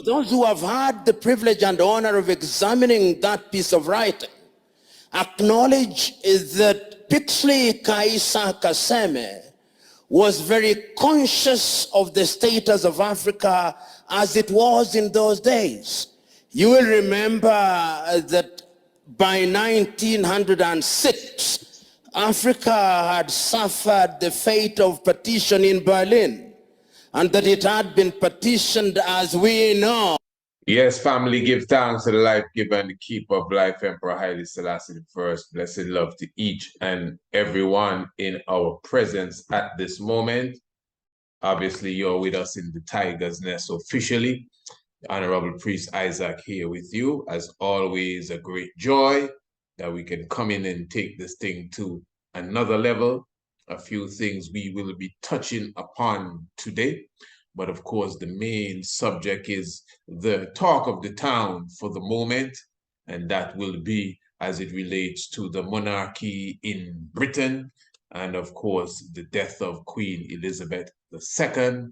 Those who have had the privilege and honor of examining that piece of writing acknowledge is that Pixley Kaisa Kaseme was very conscious of the status of Africa as it was in those days. You will remember that by 1906, Africa had suffered the fate of partition in Berlin, and that it had been partitioned as we know. Yes, family, give thanks to the life giver and the keeper of life, Emperor Haile Selassie I. Blessed love to each and everyone in our presence at this moment. Obviously, you're with us in the Tiger's Nest officially. Honorable Priest Isaac here with you. As always, a great joy that we can come in and take this thing to another level. A few things we will be touching upon today. But of course, the main subject is the talk of the town for the moment, and that will be as it relates to the monarchy in Britain, and of course, the death of Queen Elizabeth II.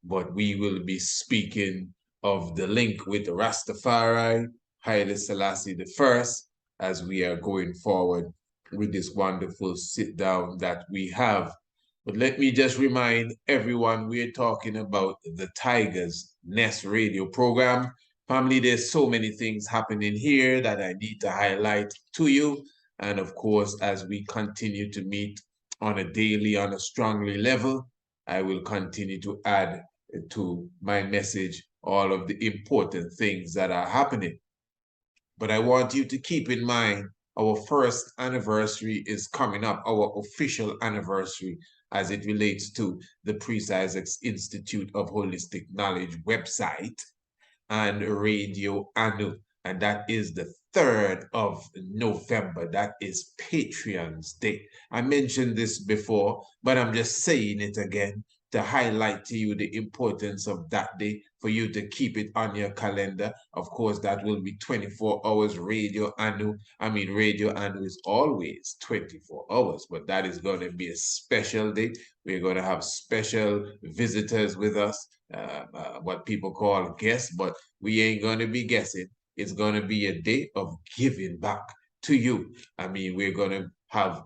But we will be speaking of the link with Rastafari, Haile Selassie I, as we are going forward with this wonderful sit down that we have. But let me just remind everyone we're talking about the Tiger's Nest radio program. Family, there's so many things happening here that I need to highlight to you. And of course, as we continue to meet on a daily, on a strongly level, I will continue to add to my message all of the important things that are happening. But I want you to keep in mind our first anniversary is coming up, our official anniversary as it relates to the Priest Isaac's Institute of Holistic Knowledge website and Radio Anu. And that is the 3rd of November. That is Patreon's Day. I mentioned this before, but I'm just saying it again to highlight to you the importance of that day, for you to keep it on your calendar. Of course, that will be 24 hours Radio Anu. Radio Anu is always 24 hours, but that is going to be a special day. We're going to have special visitors with us, what people call guests, but we ain't going to be guessing. It's going to be a day of giving back to you. We're going to have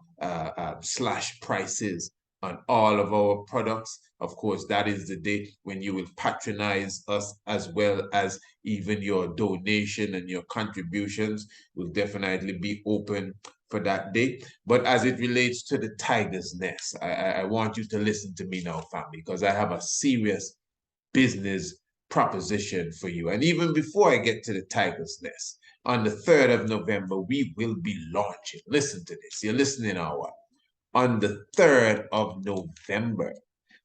slash prices on all of our products. Of course, that is the day when you will patronize us, as well as even your donation and your contributions will definitely be open for that day. But as it relates to the Tiger's Nest, I want you to listen to me now, family, because I have a serious business proposition for you. And even before I get to the Tiger's Nest, on the 3rd of November, we will be launching. Listen to this. You're listening now. On the 3rd of November,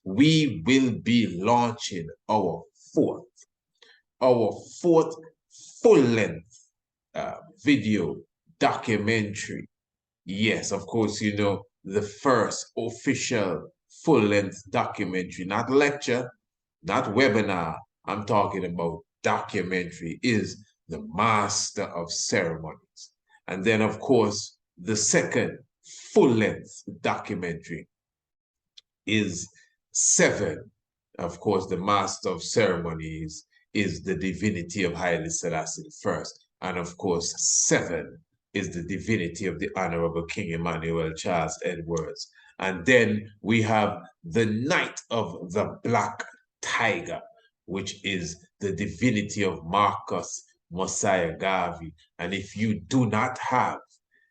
we will be launching our fourth full-length video documentary. Yes, of course, you know, the first official full-length documentary, not lecture, not webinar. I'm talking about documentary, is The Master of Ceremonies. And then, of course, the second full-length documentary is 7. Of course, the Master of Ceremonies is the Divinity of Haile Selassie I. And of course, 7 is the Divinity of the Honorable King Emmanuel Charles Edwards. And then we have the Night of the Black Tiger, which is the Divinity of Marcus Mosiah Garvey. And if you do not have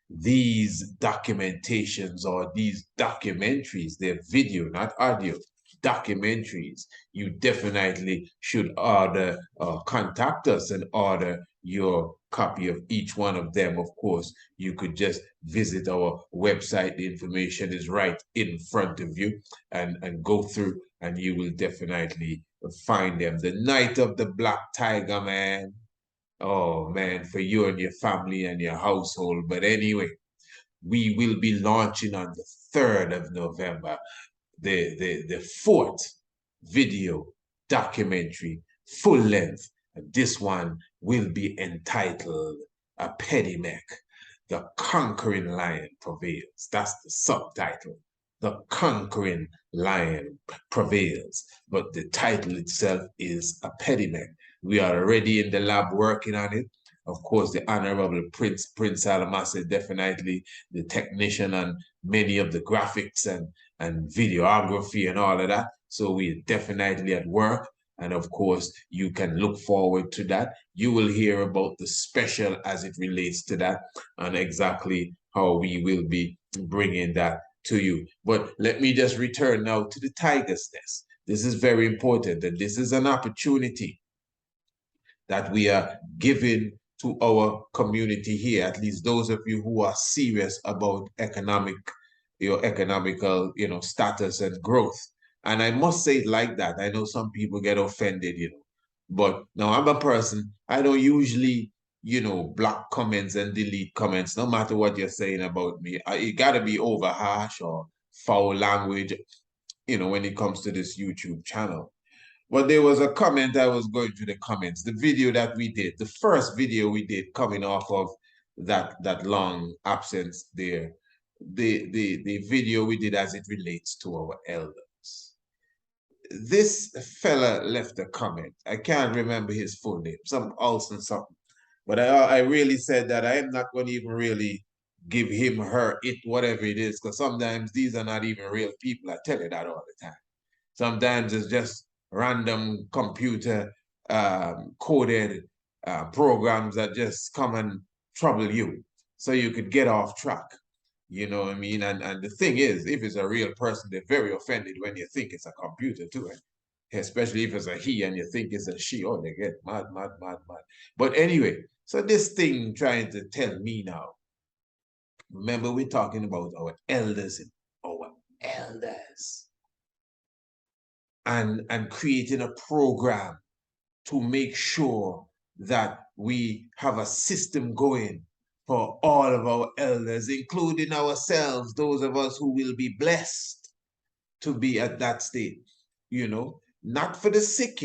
these documentations or these documentaries, they're video, not audio, documentaries, you definitely should order, contact us and order your copy of each one of them. Of course, you could just visit our website. The information is right in front of you, and go through, and you will definitely find them. The Night of the Black Tiger, man. Oh, man, for you and your family and your household. But anyway, we will be launching on the 3rd of November, the 4th video documentary, full length. This one will be entitled A Pedimek, The Conquering Lion Prevails. That's the subtitle. The Conquering lion prevails. But the title itself is a pediment. We are already in the lab working on it. Of course, the Honorable Prince Alamassa, definitely the technician on many of the graphics and videography and all of that. So we're definitely at work. And of course, you can look forward to that. You will hear about the special as it relates to that and exactly how we will be bringing that to you. But let me just return now to the tiger's nest. This is very important, and this is an opportunity that we are giving to our community here, at least those of you who are serious about economical, status and growth. And I must say it like that. I know some people get offended, but now I'm a person, I don't usually, block comments and delete comments, no matter what you're saying about me. It gotta be over harsh or foul language, when it comes to this YouTube channel. But there was a comment, I was going through the comments, the video that we did, the first video we did coming off of that long absence there, the video we did as it relates to our elders. This fella left a comment. I can't remember his full name, some Olsen something. But I really said that I am not going to even really give him, her, it, whatever it is, because sometimes these are not even real people. I tell you that all the time. Sometimes it's just random computer coded programs that just come and trouble you so you could get off track. You know what I mean? And the thing is, if it's a real person, they're very offended when you think it's a computer too. Especially if it's a he and you think it's a she. Oh, they get mad, mad, mad, mad. But anyway, so this thing trying to tell me now, remember we're talking about our elders and our elders. And creating a program to make sure that we have a system going for all of our elders, including ourselves, those of us who will be blessed to be at that state, not for the sick,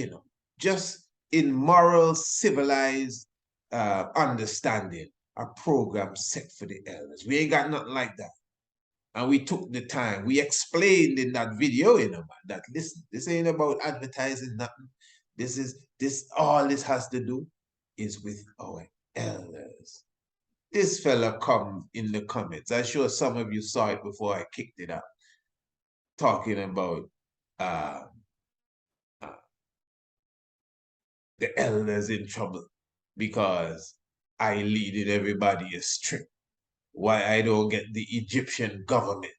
just in moral, civilized understanding, a program set for the elders. We ain't got nothing like that. And we took the time. We explained in that video, that listen, this ain't about advertising nothing. All this has to do is with our elders. This fella come in the comments. I'm sure some of you saw it before I kicked it out. Talking about the elders in trouble because I leading everybody astray. Why I don't get the Egyptian government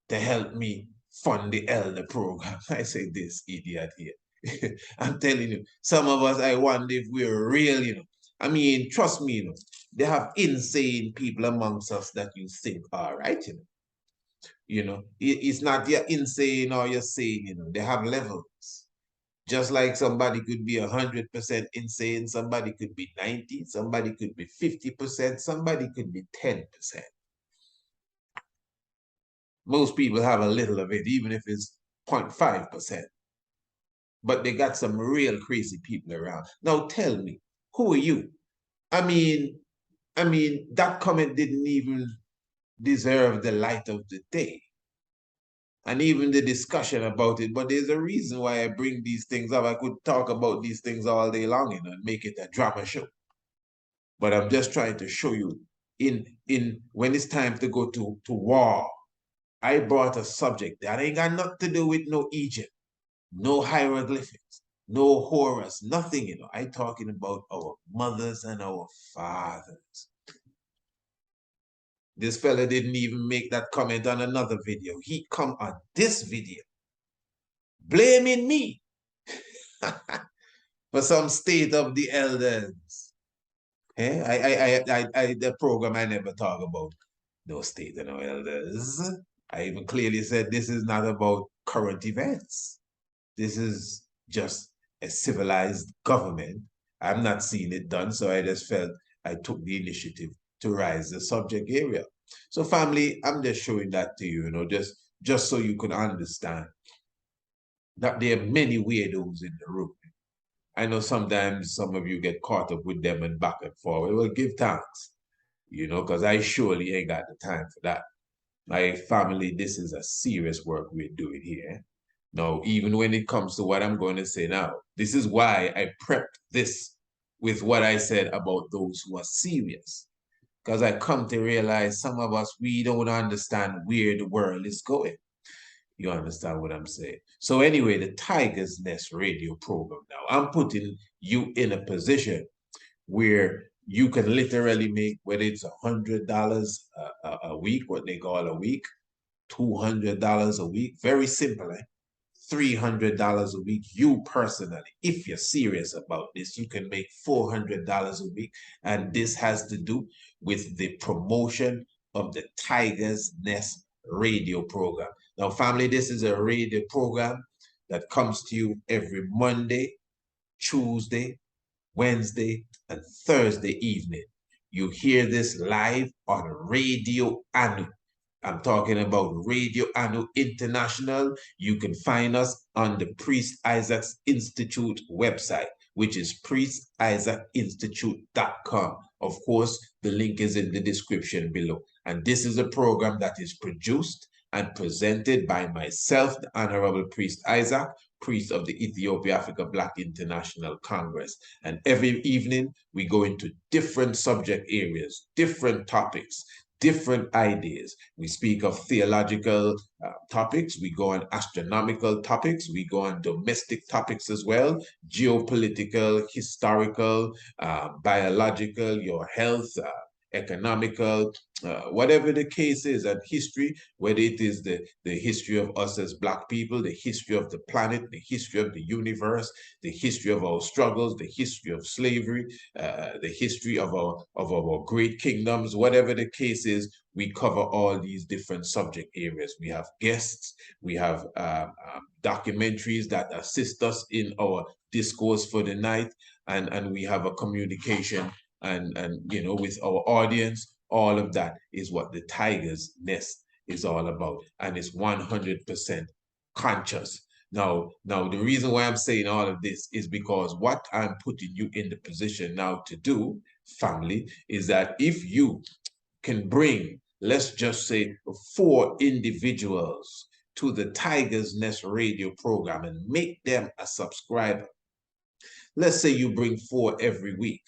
to help me fund the elder program. I say, this idiot here. I'm telling you, some of us, I wonder if we're real, I mean, trust me, they have insane people amongst us that you think are right, It's not you're insane or you're sane, they have levels. Just like somebody could be 100% insane, somebody could be 90, somebody could be 50%, somebody could be 10%. Most people have a little of it, even if it's 0.5%. But they got some real crazy people around. Now tell me, who are you? I mean, that comment didn't even deserve the light of the day. And even the discussion about it, but there's a reason why I bring these things up. I could talk about these things all day long, and make it a drama show. But I'm just trying to show you, when it's time to go to war, I brought a subject that ain't got nothing to do with no Egypt, no hieroglyphics, no Horus, nothing, I talking about our mothers and our fathers. This fella didn't even make that comment on another video. He come on this video, blaming me for some state of the elders. The program, I never talk about no state of no elders. I even clearly said this is not about current events. This is just a civilized government. I'm not seeing it done, so I just felt I took the initiative to raise the subject area. So family, I'm just showing that to you, just so you can understand that there are many weirdos in the room. I know sometimes some of you get caught up with them and back and forward. Well, give thanks, because I surely ain't got the time for that. My family, this is a serious work we're doing here. Now, even when it comes to what I'm going to say now, this is why I prepped this with what I said about those who are serious. Because I come to realize some of us, we don't understand where the world is going. You understand what I'm saying? So anyway, the Tiger's Nest radio program now, I'm putting you in a position where you can literally make, whether it's $100 a week, what they call a week, $200 a week, very simple, $300 a week. You personally, if you're serious about this, you can make $400 a week. And this has to do with the promotion of the Tiger's Nest radio program. Now, family, this is a radio program that comes to you every Monday, Tuesday, Wednesday, and Thursday evening. You hear this live on Radio Anu. I'm talking about Radio Anu International. You can find us on the Priest Isaac Institute website, which is priestisaacinstitute.com. Of course, the link is in the description below. And this is a program that is produced and presented by myself, the Honorable Priest Isaac, priest of the Ethiopia Africa Black International Congress. And every evening, we go into different subject areas, different topics, different ideas. We speak of theological topics. We go on astronomical topics. We go on domestic topics as well, geopolitical, historical, biological, your health, economical, whatever the case is, and history, whether it is the history of us as Black people, the history of the planet, the history of the universe, the history of our struggles, the history of slavery, the history of our great kingdoms, whatever the case is, we cover all these different subject areas. We have guests, we have documentaries that assist us in our discourse for the night, and we have a communication and with our audience. All of that is what the Tiger's Nest is all about, and it's 100% conscious. Now, the reason why I'm saying all of this is because what I'm putting you in the position now to do, family, is that if you can bring, let's just say, 4 individuals to the Tiger's Nest radio program and make them a subscriber. Let's say you bring 4 every week.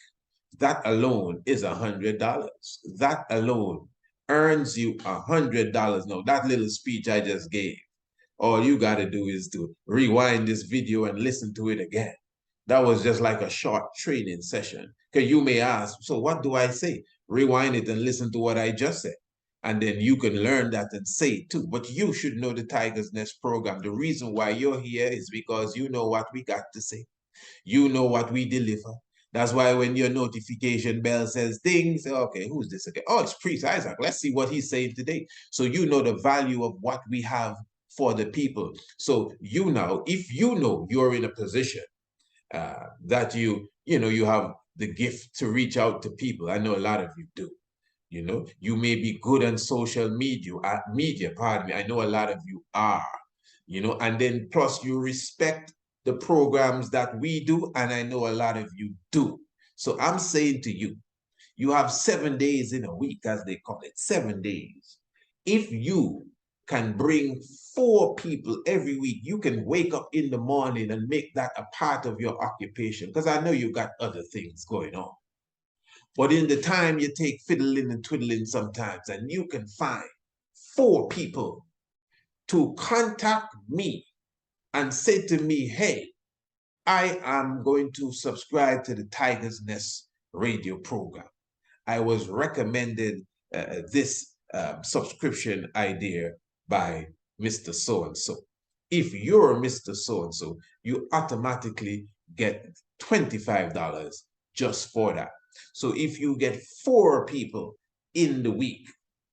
That alone is $100. That alone earns you $100. Now, that little speech I just gave, all you got to do is to rewind this video and listen to it again. That was just like a short training session. Because you may ask, so what do I say? Rewind it and listen to what I just said. And then you can learn that and say it too. But you should know the Tiger's Nest program. The reason why you're here is because you know what we got to say. You know what we deliver. That's why when your notification bell says ding, say, okay, who's this again? Oh, it's Priest Isaac. Let's see what he's saying today. So you know the value of what we have for the people. So you know, if you know you're in a position that you have the gift to reach out to people. I know a lot of you do. You may be good on social media, pardon me. I know a lot of you are, and then plus you respect the programs that we do, and I know a lot of you do. So I'm saying to you, you have 7 days in a week, as they call it, 7 days. If you can bring 4 people every week, you can wake up in the morning and make that a part of your occupation, because I know you got other things going on. But in the time you take fiddling and twiddling sometimes, and you can find 4 people to contact me and say to me, hey, I am going to subscribe to the Tiger's Nest radio program. I was recommended this subscription idea by Mr. So-and-so. If you're Mr. So-and-so, you automatically get $25 just for that. So if you get 4 people in the week,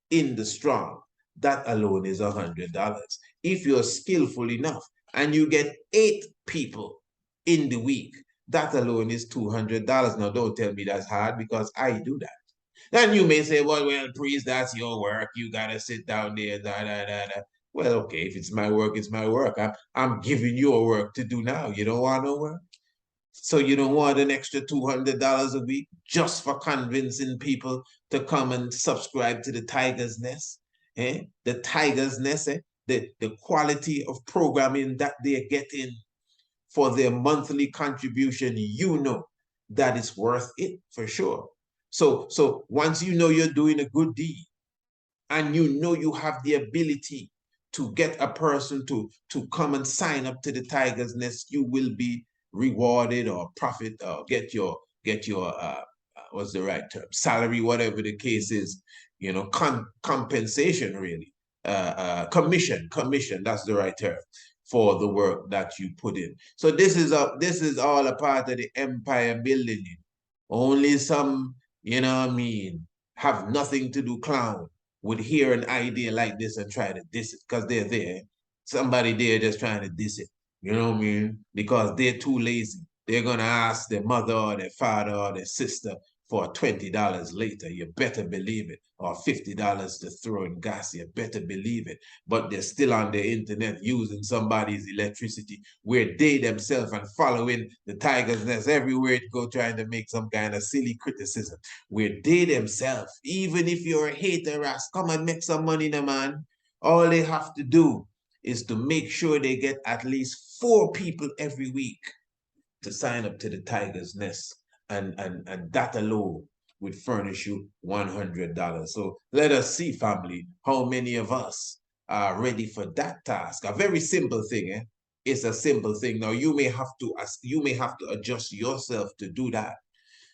in the strong, that alone is $100. If you're skillful enough and you get 8 people in the week, that alone is $200. Now, don't tell me that's hard, because I do that. Then you may say, well, Priest, that's your work. You got to sit down there, da, da, da, da. Well, okay, if it's my work, it's my work. I'm giving you a work to do now. You don't want no work? So you don't want an extra $200 a week just for convincing people to come and subscribe to the Tiger's Nest? The tiger's nest, the quality of programming that they're getting for their monthly contribution, you know that it's worth it for sure. So once you know you're doing a good deed, and you know you have the ability to get a person to come and sign up to the Tiger's Nest, you will be rewarded or profit or get your what's the right term, salary, whatever the case is, you know, compensation really, commission, that's the right term for the work that you put in. So this is all a part of the empire building. Only some, you know what I mean, have nothing to do clown would hear an idea like this and try to diss it because they're there. Somebody there just trying to diss it. You know what I mean? Because they're too lazy. They're going to ask their mother or their father or their sister for $20 later. You better believe it. Or $50 to throw in gas. You better believe it. But they're still on the internet using somebody's electricity where they themselves and following the Tiger's Nest everywhere to go trying to make some kind of silly criticism where they themselves, even if you're a hater, come and make some money, now, man. All they have to do is to make sure they get at least 4 people every week to sign up to the Tiger's Nest. And that alone would furnish you $100. So let us see, family, how many of us are ready for that task. A very simple thing, eh? It's a simple thing. Now you may have to adjust yourself to do that.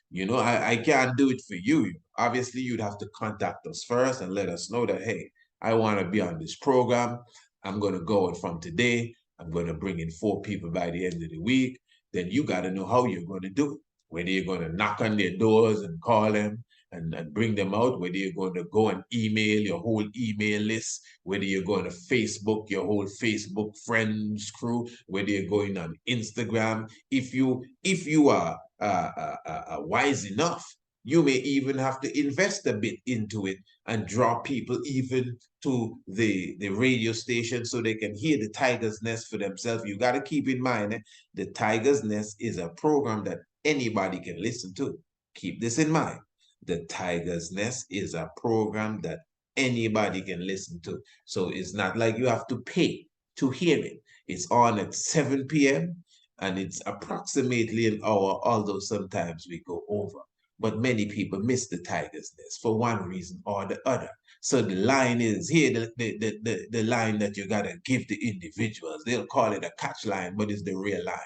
You know, I can't do it for you. Obviously, you'd have to contact us first and let us know that, hey, I want to be on this program. I'm going to go from today. I'm going to bring in 4 people by the end of the week. Then you got to know how you're going to do it. Whether you're going to knock on their doors and call them and bring them out, whether you're going to go and email your whole email list, whether you're going to Facebook your whole Facebook friends crew, whether you're going on Instagram. If you are wise enough, you may even have to invest a bit into it and draw people even to the radio station so they can hear the Tiger's Nest for themselves. You got to keep in mind, the Tiger's Nest is a program that anybody can listen to. Keep this in mind. The Tiger's Nest is a program that anybody can listen to. So it's not like you have to pay to hear it. It's on at 7 p.m. and it's approximately an hour, although sometimes we go over. But many people miss the Tiger's Nest for one reason or the other. So the line is here, the line that you got to give the individuals. They'll call it a catch line, but it's the real line.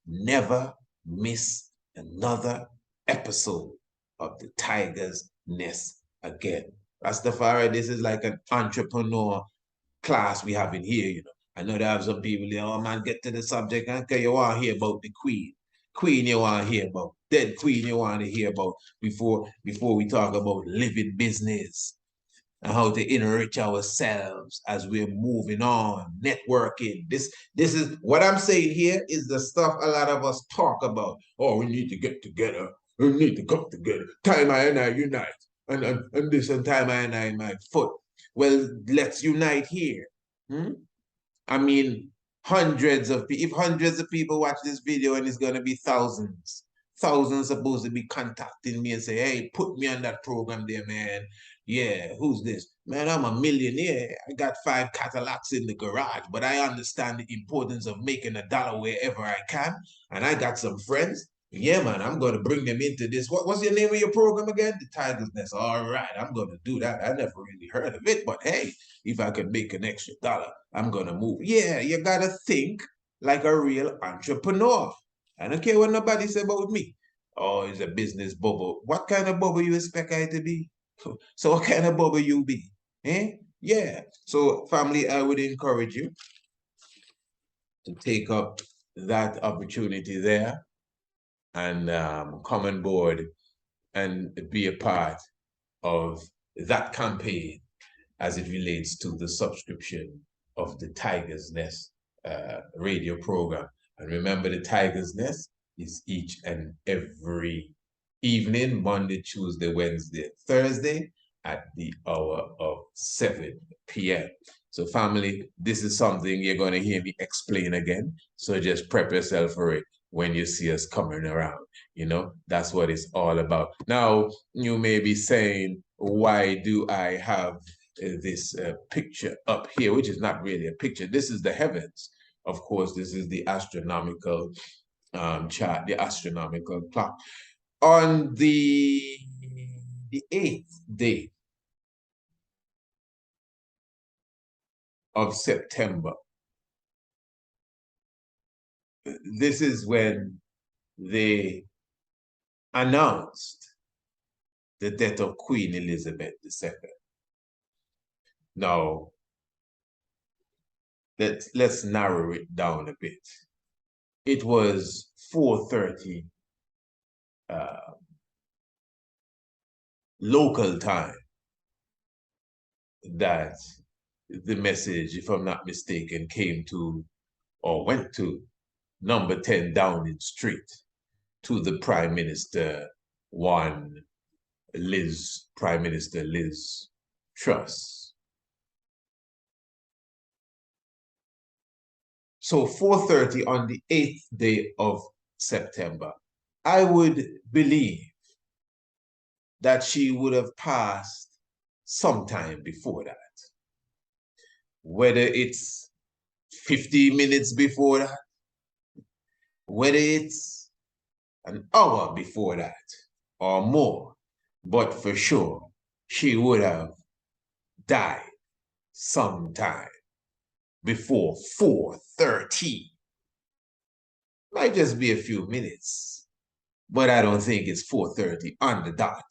Never miss another episode of the Tiger's Nest again. Rastafari, this is like an entrepreneur class we have in here, you know. I know there have some people there, oh man, get to the subject, okay, you want to hear about the queen. Queen you want to hear about. Dead queen you want to hear about before we talk about living business and how to enrich ourselves as we're moving on, networking. This is what I'm saying here is the stuff a lot of us talk about. Oh, we need to get together. We need to come together. Time I and I unite. And this and time I and I my foot. Well, let's unite here. I mean, if hundreds of people watch this video, and it's going to be thousands supposed to be contacting me and say, hey, put me on that program there, man. Yeah, who's this? Man, I'm a millionaire. I got 5 Cadillacs in the garage, but I understand the importance of making $1 wherever I can. And I got some friends. Yeah, man, I'm going to bring them into this. What's your name of your program again? The Tiger's Nest. All right, I'm going to do that. I never really heard of it, but hey, if I can make an extra $1, I'm going to move. Yeah, you got to think like a real entrepreneur. I don't care what nobody say about me. Oh, it's a business bubble. What kind of bubble you expect I to be? So what kind of bubble you be? Yeah. So family, I would encourage you to take up that opportunity there and come on board and be a part of that campaign as it relates to the subscription of the Tiger's Nest radio program. And remember, the Tiger's Nest is each and every evening, Monday, Tuesday, Wednesday, Thursday at the hour of 7 p.m. So family, this is something you're going to hear me explain again. So just prep yourself for it when you see us coming around. You know, that's what it's all about. Now, you may be saying, why do I have this picture up here, which is not really a picture. This is the heavens. Of course, this is the astronomical chart, the astronomical clock. On the 8th day of September, this is when they announced the death of Queen Elizabeth II. Now, let's narrow it down a bit. It was 4:30 local time that the message, if I'm not mistaken, came to or went to number 10 Downing Street to the Prime Minister, Prime Minister Liz Truss. So 4:30 on the 8th day of September, I would believe that she would have passed sometime before that. Whether it's 50 minutes before that, whether it's an hour before that, or more, but for sure, she would have died sometime before 4:30. Might just be a few minutes, but I don't think it's 4:30 on the dot.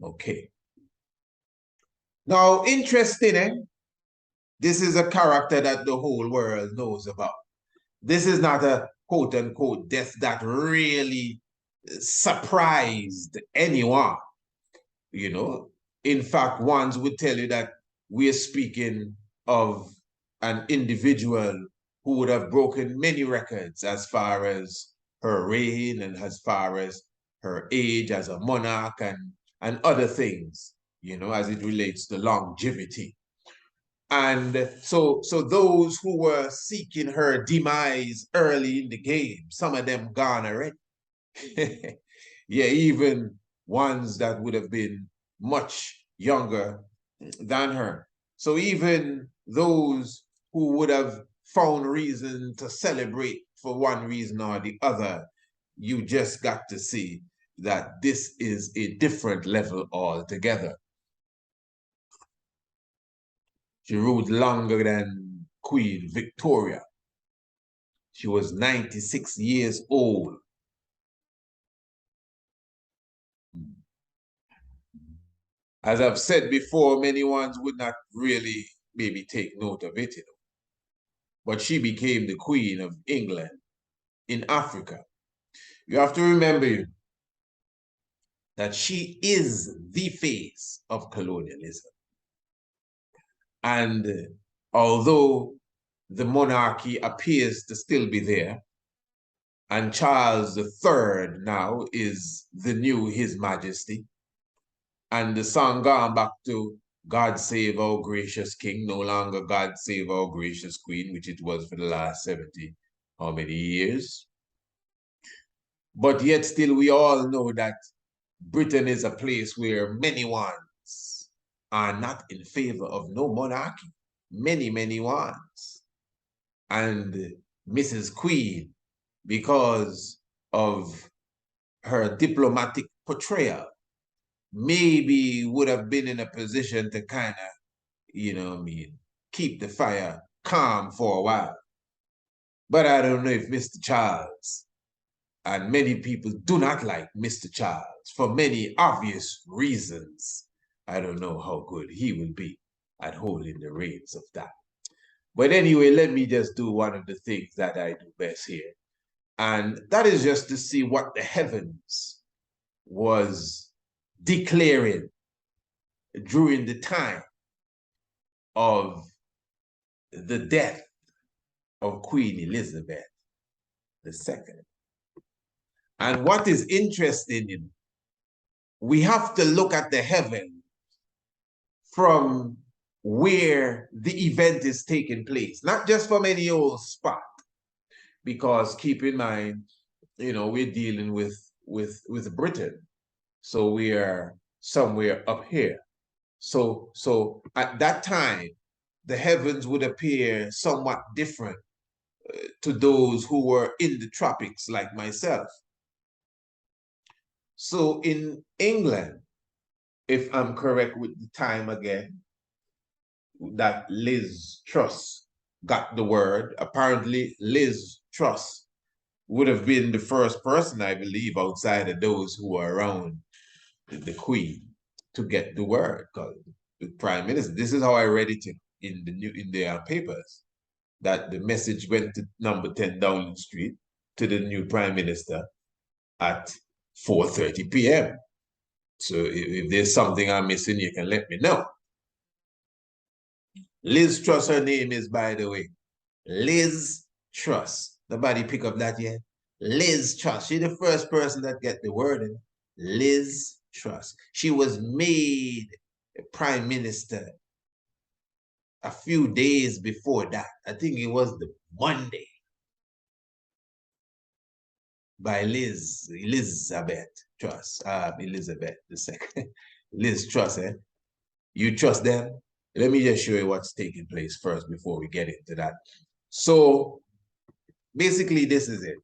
Okay. Now, interesting, eh? This is a character that the whole world knows about. This is not a quote-unquote death that really surprised anyone, you know. In fact, ones would tell you that we are speaking of an individual who would have broken many records as far as her reign and as far as her age as a monarch and other things, you know, as it relates to longevity. And so those who were seeking her demise early in the game, some of them gone already. Yeah, even ones that would have been much younger than her. So even those who would have found reason to celebrate for one reason or the other, you just got to see that this is a different level altogether. She ruled longer than Queen Victoria. She was 96 years old. As I've said before, many ones would not really maybe take note of it, you know. But she became the Queen of England in Africa. You have to remember that she is the face of colonialism. And although the monarchy appears to still be there, and Charles III now is the new His Majesty, and the song gone back to God Save Our Gracious King, no longer God Save Our Gracious Queen, which it was for the last 70 how many years. But yet still we all know that Britain is a place where many ones are not in favor of no monarchy. Many, many ones. And Mrs. Queen, because of her diplomatic portrayal, maybe would have been in a position to kind of, you know what I mean, keep the fire calm for a while. But I don't know if Mr. Charles, and many people do not like Mr. Charles for many obvious reasons. I don't know how good he will be at holding the reins of that. But anyway, let me just do one of the things that I do best here. And that is just to see what the heavens was declaring during the time of the death of Queen Elizabeth II. And what is interesting, we have to look at the heaven from where the event is taking place, not just from any old spot. Because keep in mind, you know, we're dealing with Britain. So we are somewhere up here. So at that time, the heavens would appear somewhat different to those who were in the tropics like myself. So in England, if I'm correct with the time again, that Liz Truss got the word. Apparently, Liz Truss would have been the first person, I believe, outside of those who were around the Queen to get the word. Because the Prime Minister, this is how I read it in the papers, that the message went to number 10 Downing Street to the new Prime Minister at 4:30 p.m. So if there's something I'm missing, you can let me know. Liz Truss, her name is, by the way. Liz Truss. Nobody pick up that yet? Liz Truss. She's the first person that get the word in. Liz Truss. She was made Prime Minister a few days before that. I think it was the Monday. By Elizabeth Truss. Elizabeth II. Liz Truss, eh? You trust them? Let me just show you what's taking place first before we get into that. So basically, this is it.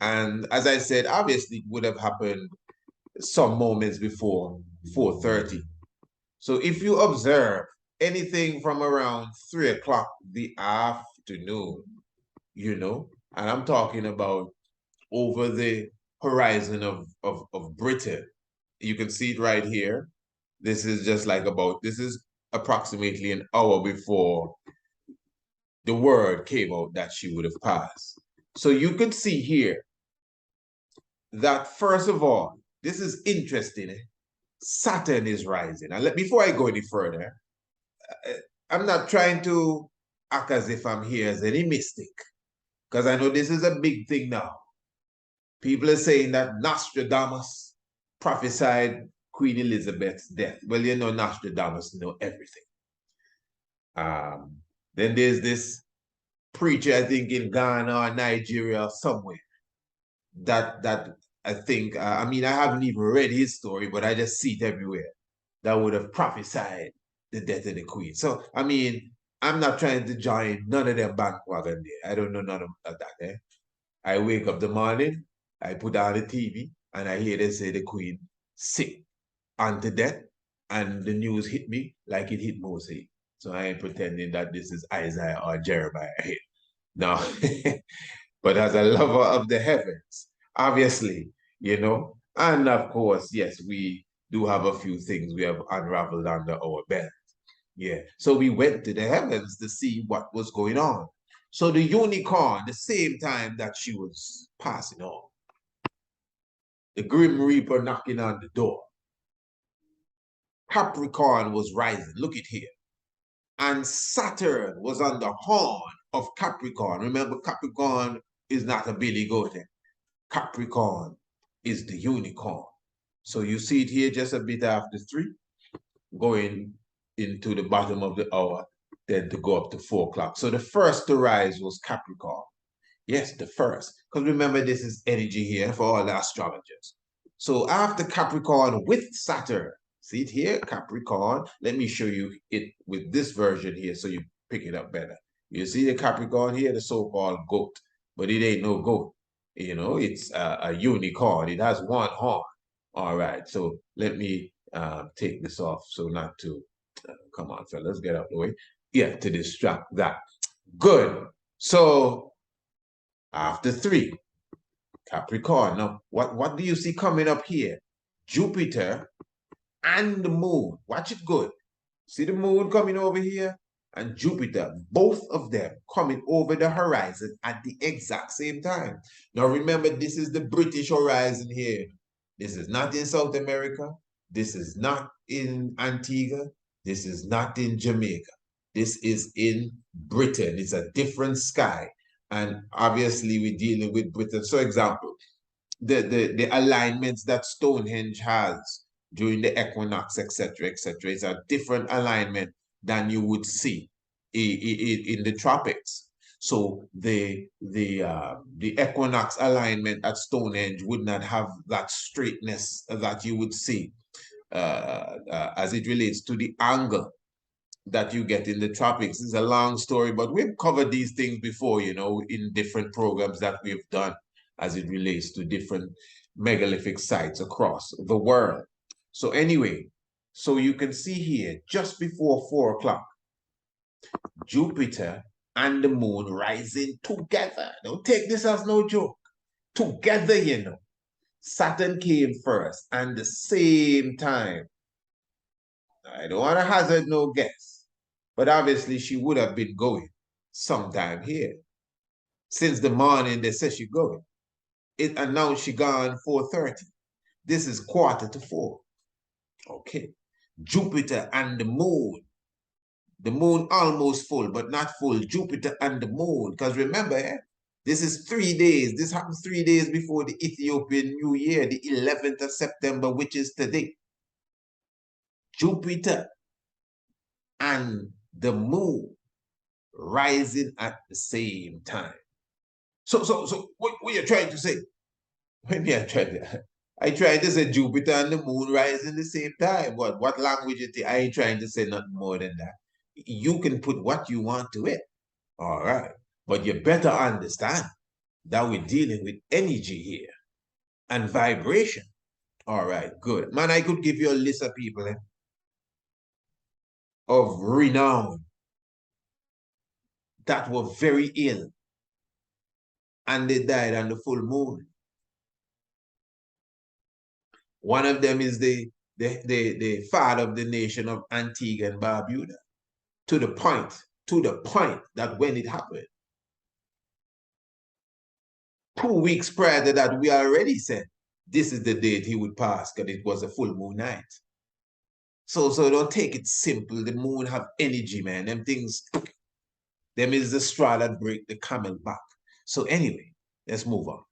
And as I said, obviously it would have happened some moments before 4:30. So if you observe anything from around 3 o'clock the afternoon, you know, and I'm talking about over the horizon of Britain, you can see it right here. This is just like this is approximately an hour before the word came out that she would have passed. So you can see here that, first of all, this is interesting. Saturn is rising. And before I go any further, I'm not trying to act as if I'm here as any mystic, because I know this is a big thing now. People are saying that Nostradamus prophesied Queen Elizabeth's death. Well, you know, Nostradamus know everything. Then there's this preacher, I think in Ghana or Nigeria or somewhere, that I think, I mean, I haven't even read his story, but I just see it everywhere, that would have prophesied the death of the Queen. So, I mean, I'm not trying to join none of them bandwagon there. I don't know none of that. Eh? I wake up the morning, I put on the TV, and I hear they say the Queen sick unto death, and the news hit me like it hit Mosiah. So I ain't pretending that this is Isaiah or Jeremiah here. No. But as a lover of the heavens, obviously, you know, and of course, yes, we do have a few things we have unraveled under our belt. Yeah. So we went to the heavens to see what was going on. So the unicorn, the same time that she was passing on, the Grim Reaper knocking on the door, Capricorn was rising. Look at here. And Saturn was on the horn of Capricorn. Remember, Capricorn is not a billy goat. Capricorn is the unicorn. So you see it here just a bit after 3, going into the bottom of the hour, then to go up to 4 o'clock. So the first to rise was Capricorn. Yes, the first. Because remember, this is energy here for all the astrologers. So after Capricorn with Saturn, see it here, Capricorn. Let me show you it with this version here so you pick it up better. You see the Capricorn here, the so-called goat, but it ain't no goat. You know, it's a unicorn. It has 1 horn. All right, so let me take this off so not to, come on, fellas, get out of the way. Yeah, to distract that. Good. So after 3, Capricorn. Now, what do you see coming up here? Jupiter and the moon. Watch it good. See the moon coming over here? And Jupiter, both of them coming over the horizon at the exact same time. Now remember, this is the British horizon here. This is not in South America. This is not in Antigua. This is not in Jamaica. This is in Britain. It's a different sky. And obviously we're dealing with Britain. So example, the alignments that Stonehenge has during the equinox, etc., etc., is a different alignment than you would see in the tropics. So the equinox alignment at Stonehenge would not have that straightness that you would see as it relates to the angle that you get in the tropics. It's a long story, but we've covered these things before, you know, in different programs that we've done as it relates to different megalithic sites across the world. So anyway, so you can see here, just before 4 o'clock, Jupiter and the moon rising together. Don't take this as no joke. Together, you know. Saturn came first and the same time. I don't want to hazard no guess, but obviously she would have been going sometime here. Since the morning they said she going. And now she gone 4:30. This is 3:45. Okay. Jupiter and the moon. The moon almost full, but not full. Jupiter and the moon. Because remember, this is 3 days. This happens 3 days before the Ethiopian New Year, the 11th of September, which is today. Jupiter and the moon rising at the same time. So what you're trying to say? Maybe I tried to say Jupiter and the moon rise in the same time. What language you think? I ain't trying to say nothing more than that. You can put what you want to it. All right. But you better understand that we're dealing with energy here and vibration. All right, good. Man, I could give you a list of people of renown that were very ill and they died on the full moon. One of them is the father of the nation of Antigua and Barbuda, to the point that when it happened, 2 weeks prior to that, we already said this is the date he would pass because it was a full moon night. So don't take it simple. The moon have energy, man. Them things, them is the straw that break the camel back. So anyway, let's move on.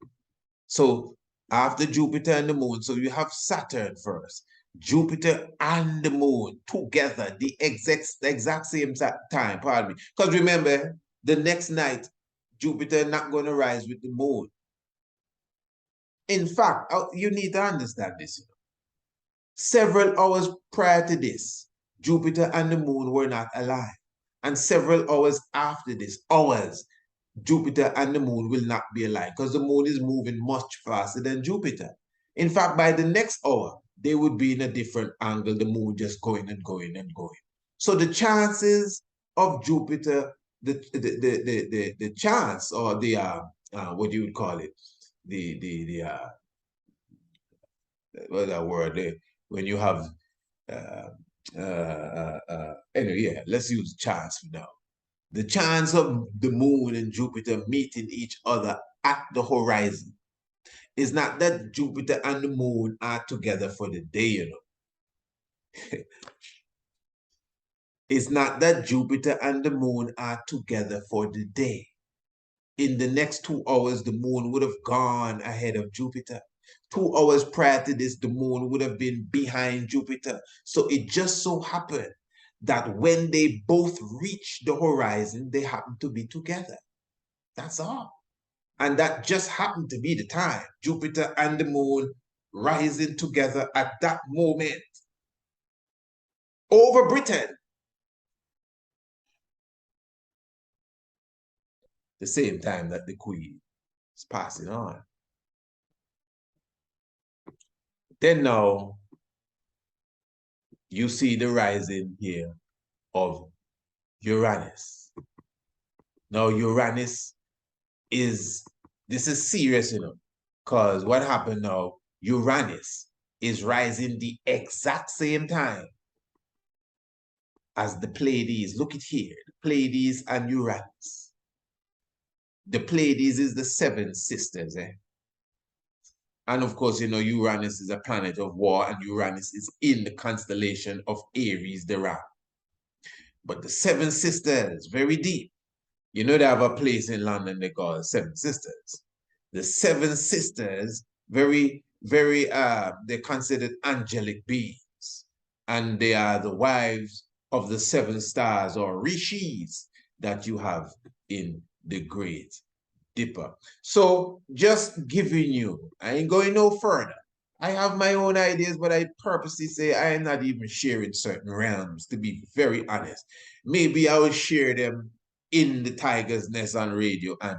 So after Jupiter and the moon, so you have Saturn first. Jupiter and the moon together, the exact same time, pardon me. Because remember, the next night, Jupiter not going to rise with the moon. In fact, you need to understand this. Several hours prior to this, Jupiter and the moon were not aligned. And several hours after this, Jupiter and the moon will not be aligned because the moon is moving much faster than Jupiter. In fact, by the next hour, they would be in a different angle, the moon just going and going and going. So the chances of Jupiter, the chance, or the what you would call it, what's that word? When you have anyway, yeah, let's use chance for now. The chance of the moon and Jupiter meeting each other at the horizon is not that Jupiter and the moon are together for the day, you know. It's not that Jupiter and the moon are together for the day. In the next 2 hours, the moon would have gone ahead of Jupiter. 2 hours prior to this, the moon would have been behind Jupiter. So it just so happened that when they both reach the horizon, they happen to be together. That's all. And that just happened to be the time. Jupiter and the moon rising together at that moment over Britain. The same time that the Queen is passing on. Then now, you see the rising here of Uranus. Now, Uranus this is serious, you know, because what happened now, Uranus is rising the exact same time as the Pleiades. Look at here, the Pleiades and Uranus. The Pleiades is the 7 sisters, And of course, you know, Uranus is a planet of war, and Uranus is in the constellation of Aries, the ram. But the 7 sisters, very deep. You know, they have a place in London they call it 7 Sisters. The 7 sisters, very, very, they're considered angelic beings. And they are the wives of the 7 stars or rishis that you have in the Great Dipper. So just giving you, I ain't going no further. I have my own ideas, but I purposely say I am not even sharing certain realms, to be very honest. Maybe I will share them in the Tiger's Nest on radio. And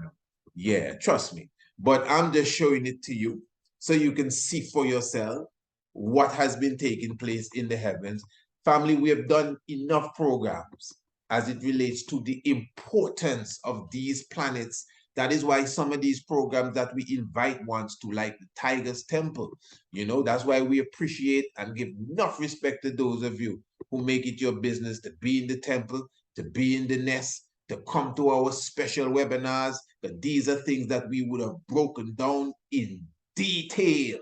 yeah, trust me. But I'm just showing it to you so you can see for yourself what has been taking place in the heavens. Family, we have done enough programs as it relates to the importance of these planets. That is why some of these programs that we invite ones to, like the Tiger's Temple, that's why we appreciate and give enough respect to those of you who make it your business to be in the temple, to be in the nest, to come to our special webinars. But these are things that we would have broken down in detail.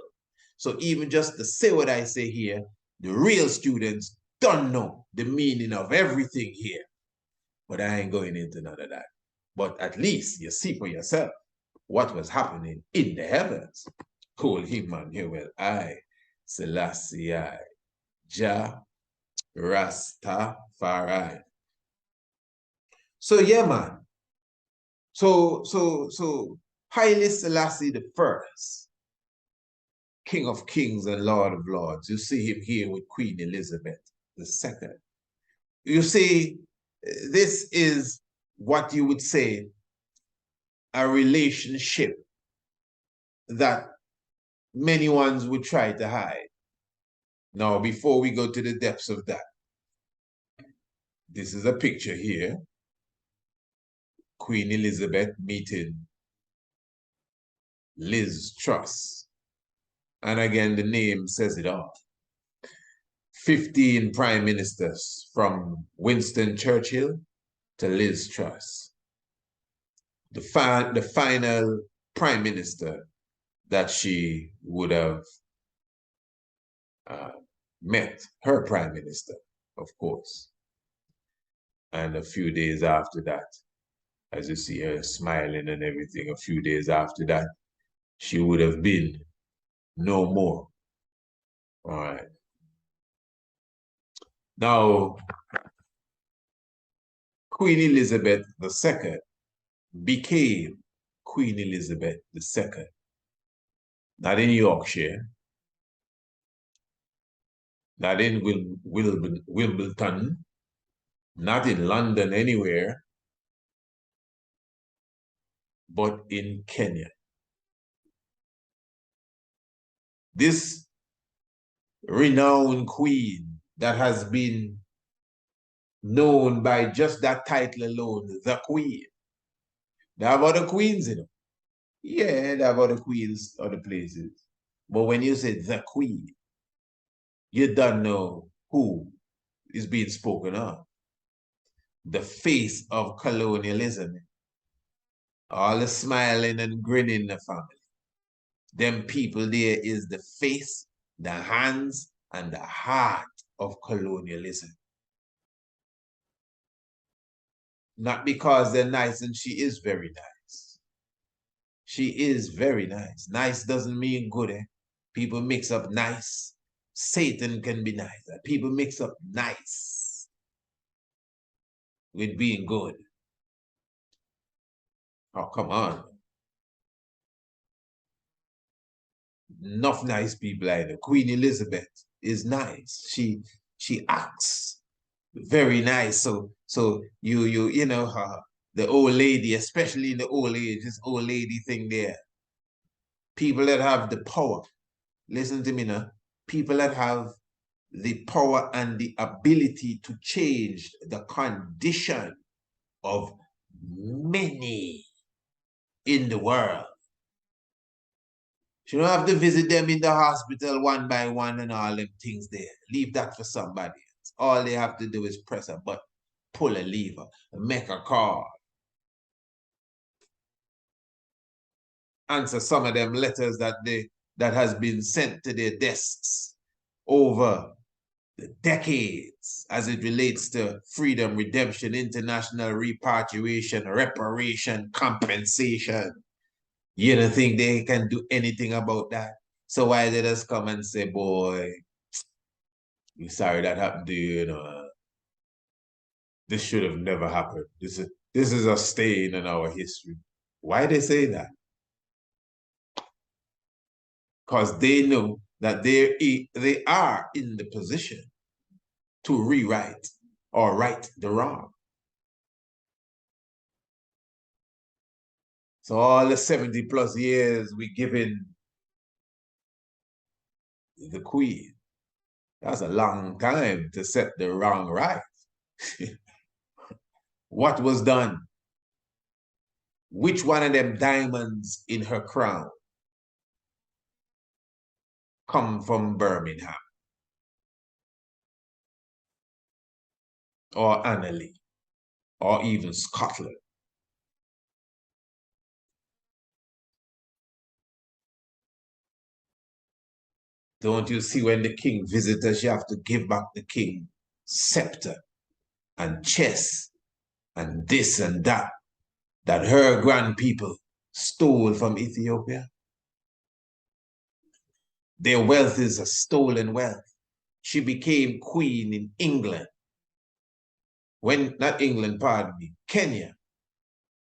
So even just to say what I say here, the real students don't know the meaning of everything here. But I ain't going into none of that. But at least you see for yourself what was happening in the heavens. Call him man here will I, Selassie, Jah, Rastafari. So yeah, man. So Haile Selassie the first, King of Kings and Lord of Lords. You see him here with Queen Elizabeth II. You see, this is what you would say a relationship that many ones would try to hide. Now, before we go to the depths of that, this is a picture here. Queen Elizabeth meeting Liz Truss. And again, the name says it all. 15 prime ministers from Winston Churchill to Liz Truss. The final prime minister that she would have met, her prime minister, of course. And a few days after that, as you see her smiling and everything, a few days after that, she would have been no more. All right. Now, Queen Elizabeth II became Queen Elizabeth II, not in Yorkshire, not in Wimbledon, not in London anywhere, but in Kenya. This renowned queen that has been known by just that title alone, the Queen. They have other queens, Yeah, they have other queens, other places. But when you say the Queen, you don't know who is being spoken of. The face of colonialism. All the smiling and grinning in the family. Them people there is the face, the hands, and the heart of colonialism. Not because they're nice, and she is very nice. She is very nice. Nice doesn't mean good, People mix up nice. Satan can be nice. People mix up nice with being good. Oh, come on. Enough nice people either. Queen Elizabeth is nice. She acts very nice. So you know the old lady, especially in the old age, this old lady thing there. People that have the power, listen to me now. People that have the power and the ability to change the condition of many in the world. You don't have to visit them in the hospital one by one and all them things there. Leave that for somebody else. All they have to do is press a button, pull a lever, make a call. Answer some of them letters that has been sent to their desks over the decades as it relates to freedom, redemption, international repatriation, reparation, compensation. You don't think they can do anything about that? So why they just come and say, boy, we're sorry that happened to you, this should have never happened. This is a stain in our history. Why they say that? Because they know that they are in the position to rewrite or right the wrong. So all the 70 plus years we given the queen, that's a long time to set the wrong right. What was done? Which one of them diamonds in her crown come from Birmingham or Annalee or even Scotland? Don't you see when the king visits us, you have to give back the king scepter and chess and this and that her grand people stole from Ethiopia? Their wealth is a stolen wealth. She became queen in England. Not England, pardon me, Kenya.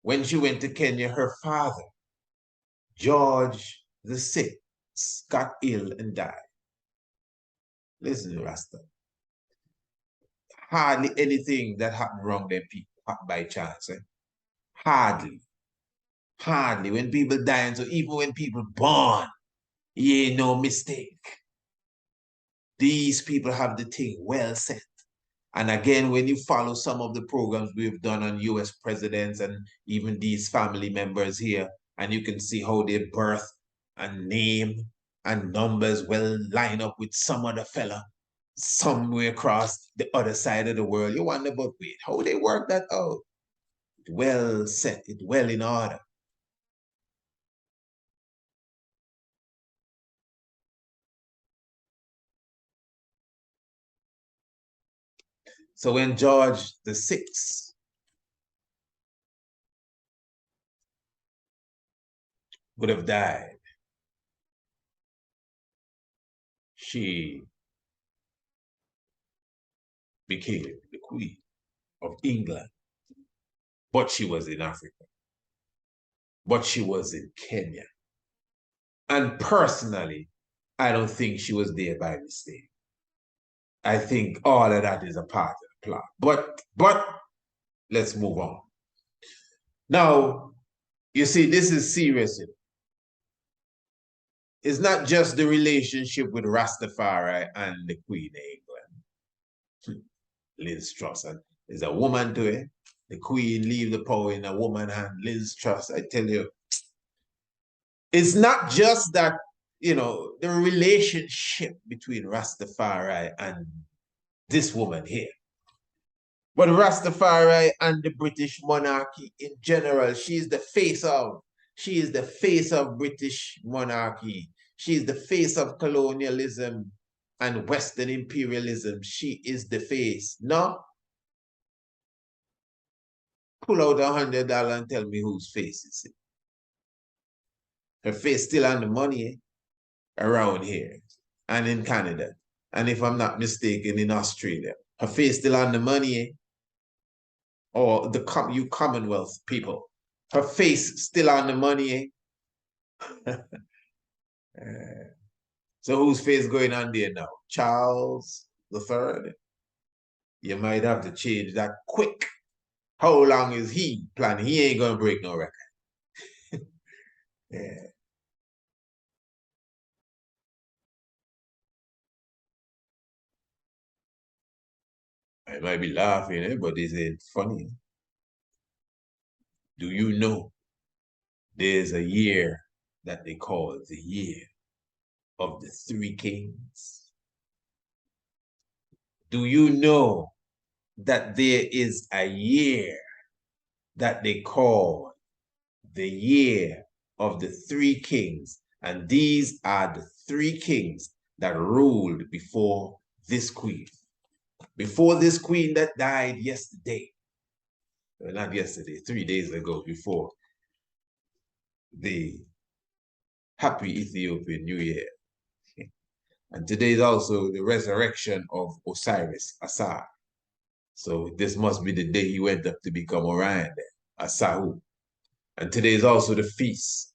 When she went to Kenya, her father, George VI, got ill and died. Listen, Rasta. Hardly anything that happened wrong them people happened by chance. Hardly. Hardly. When people die, so even when people born, you ain't no mistake. These people have the thing well set. And again, when you follow some of the programs we've done on US presidents and even these family members here, and you can see how their birth and name and numbers will line up with some other fella somewhere across the other side of the world. You wonder, but wait, how they work that out? Well set, it well in order. So when George VI would have died, she became the Queen of England. But she was in Africa. But she was in Kenya. And personally, I don't think she was there by mistake. I think all of that is a part of the plot. But let's move on. Now, you see, this is serious. It's not just the relationship with Rastafari and the Queen of England. Liz Truss. And there's a woman to it. The Queen leave the power in a woman's hand. Liz Truss, I tell you. It's not just that, you know, the relationship between Rastafari and this woman here. But Rastafari and the British monarchy in general, she is the face of British monarchy. She is the face of colonialism and Western imperialism. She is the face. No? Pull out $100 and tell me whose face is it. Her face still on the money around here and in Canada. And if I'm not mistaken, in Australia. Her face still on the money, or you Commonwealth people. Her face still on the money. So whose face going on there now? Charles III? You might have to change that quick. How long is he planning? He ain't gonna break no record. Yeah. I might be laughing, but this ain't funny. Do you know there's a year that they call the year of the three kings? Do you know that there is a year that they call the year of the three kings? And these are the three kings that ruled before this queen. Before this queen that died yesterday. Well, not yesterday, 3 days ago, before the happy Ethiopian New Year. And today is also the resurrection of Osiris, Asar. So this must be the day he went up to become Orion, Asahu. And today is also the feast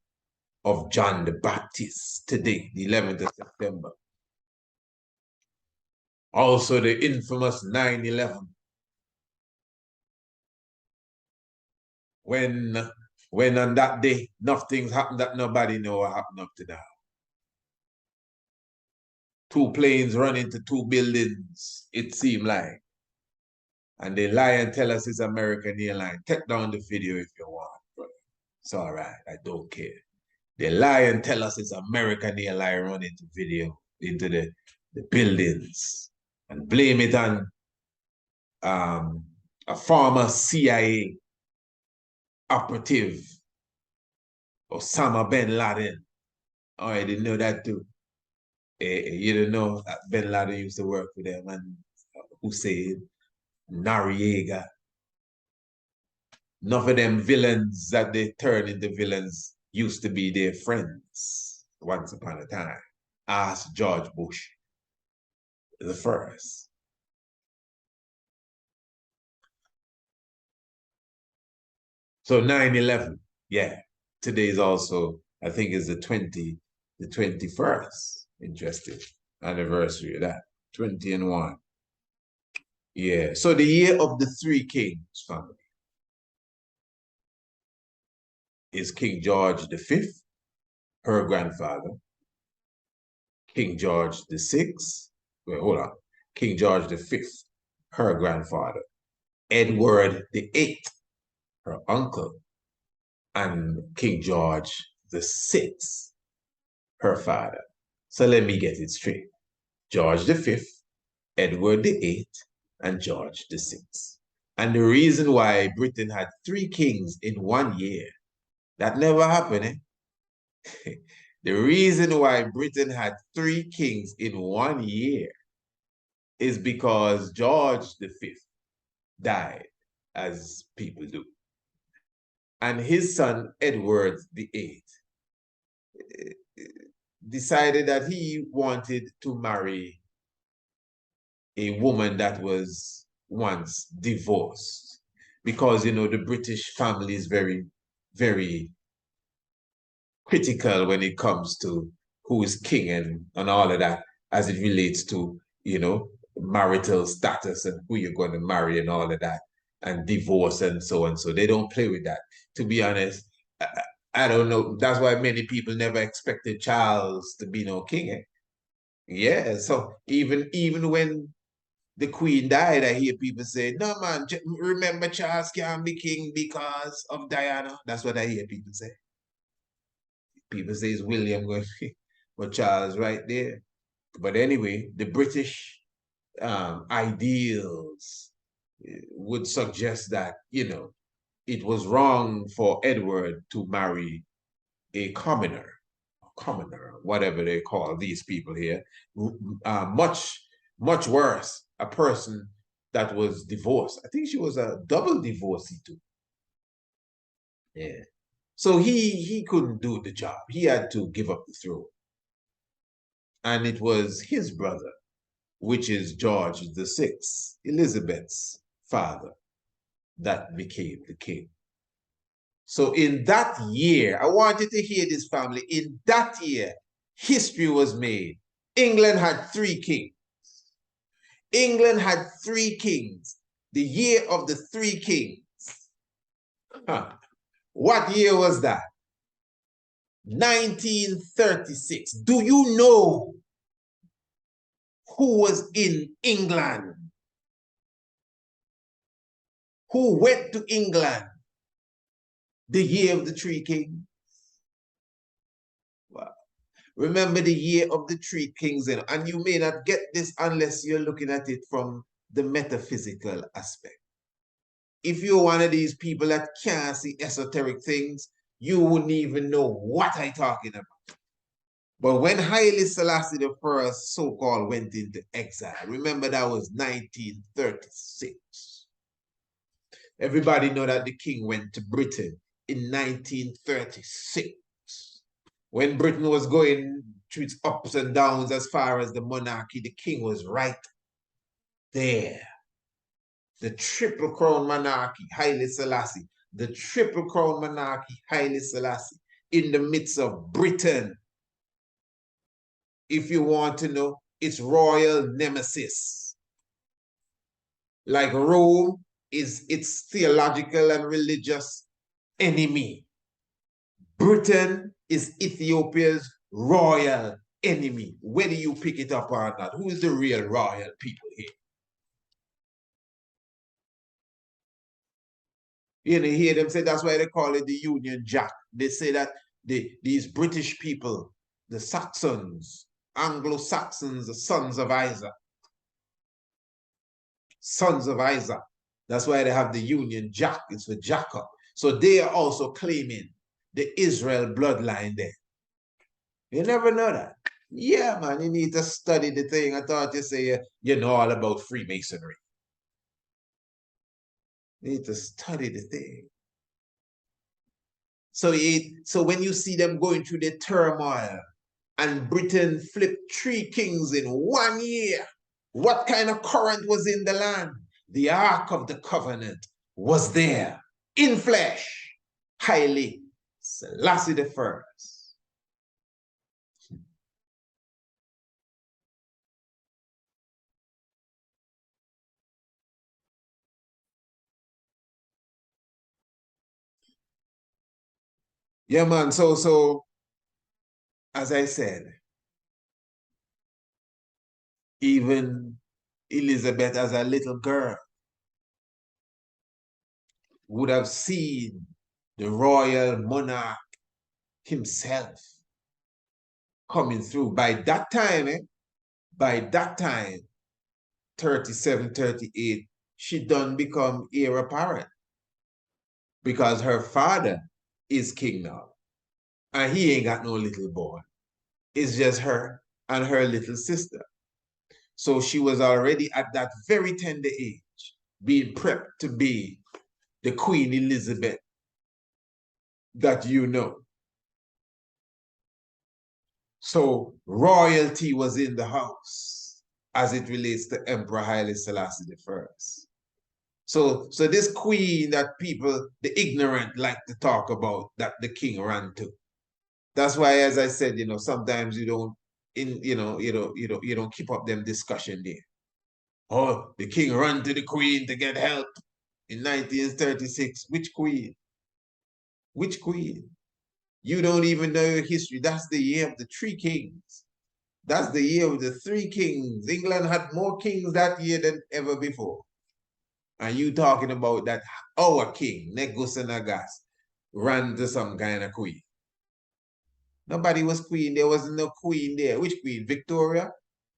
of John the Baptist today, the 11th of September. Also the infamous 9/11. When on that day, enough things happened that nobody know what happened up to now. 2 planes run into 2 buildings, it seemed like. And they lie and tell us it's American Airlines. Take down the video if you want, brother. It's all right, I don't care. They lie and tell us it's American Airlines run into the buildings and blame it on a former CIA operative, Osama bin Laden. Oh, I didn't know that too. You didn't know that bin Laden used to work for them, and Hussein, Noriega. None of them villains that they turn into villains used to be their friends once upon a time. Ask George Bush the first. So 9/11, yeah. Today is also, I think, is the 21st. Interesting anniversary of that. 20 and 1. Yeah. So the year of the 3 kings family is King George V, her grandfather. King George VI. Wait, hold on. King George V, her grandfather. Edward VIII, her uncle. And King George VI, her father. So let me get it straight. George V, Edward VIII, and George VI. And the reason why Britain had 3 kings in 1 year, that never happened, eh? The reason why Britain had 3 kings in 1 year is because George V died, as people do. And his son, Edward VIII, decided that he wanted to marry a woman that was once divorced. Because, you know, the British family is very, very critical when it comes to who is king and all of that, as it relates to, you know, marital status and who you're going to marry and all of that, and divorce and so on. So they don't play with that. To be honest, I don't know. That's why many people never expected Charles to be no king. Eh? Yeah, so even when the queen died, I hear people say, no man, remember Charles can't be king because of Diana. That's what I hear people say. People say it's William going to be, but Charles right there. But anyway, the British ideals would suggest that, you know, it was wrong for Edward to marry a commoner, whatever they call these people here. Much worse, a person that was divorced. I think she was a double divorcee too. Yeah. So he couldn't do the job. He had to give up the throne. And it was his brother, which is George VI, Elizabeth's father, that became the king. So in that year, I want you to hear this, family. In that year, history was made. England had 3 kings. England had 3 kings. The year of the 3 kings. Huh. What year was that? 1936. Do you know who was in England? Who went to England the year of the 3 kings? Wow. Remember the year of the 3 kings, and you may not get this unless you're looking at it from the metaphysical aspect. If you're one of these people that can't see esoteric things, you wouldn't even know what I'm talking about. But when Haile Selassie the first so-called went into exile, remember that was 1936. Everybody know that the king went to Britain in 1936. When Britain was going through its ups and downs as far as the monarchy, the king was right there. The Triple Crown monarchy, Haile Selassie. The Triple Crown monarchy, Haile Selassie. in the midst of Britain. If you want to know, its royal nemesis. Like Rome is its theological and religious enemy. Britain is Ethiopia's royal enemy, whether you pick it up or not. Who is the real royal people here? You know, hear them say that's why they call it the Union Jack. They say that these British people, the Saxons, Anglo-Saxons, the sons of Isaac. Sons of Isaac. That's why they have the Union Jack. It's for Jacob. So they are also claiming the Israel bloodline there. You never know that. Yeah, man, you need to study the thing. I thought you say you know all about Freemasonry. You need to study the thing. So when you see them going through the turmoil and Britain flipped 3 kings in 1 year, what kind of current was in the land? The Ark of the Covenant was there in flesh. Haile, Selassie the first. Yeah, man. So as I said, even Elizabeth as a little girl would have seen the royal monarch himself coming through. By that time, 37, 38, she done become heir apparent because her father is king now. And he ain't got no little boy. It's just her and her little sister. So she was already at that very tender age being prepped to be the Queen Elizabeth that you know. So royalty was in the house as it relates to Emperor Haile Selassie I. So this queen that people, the ignorant, like to talk about, that the king ran to. That's why, as I said, you know, sometimes you don't keep up them discussion there. Oh, the king ran to the queen to get help in 1936. Which queen? Which queen? You don't even know your history. That's the year of the 3 kings. That's the year of the 3 kings. England had more kings that year than ever before. And you talking about that our king, Negus and Agas, ran to some kind of queen. Nobody was queen. There wasn't no queen there. Which queen? Victoria?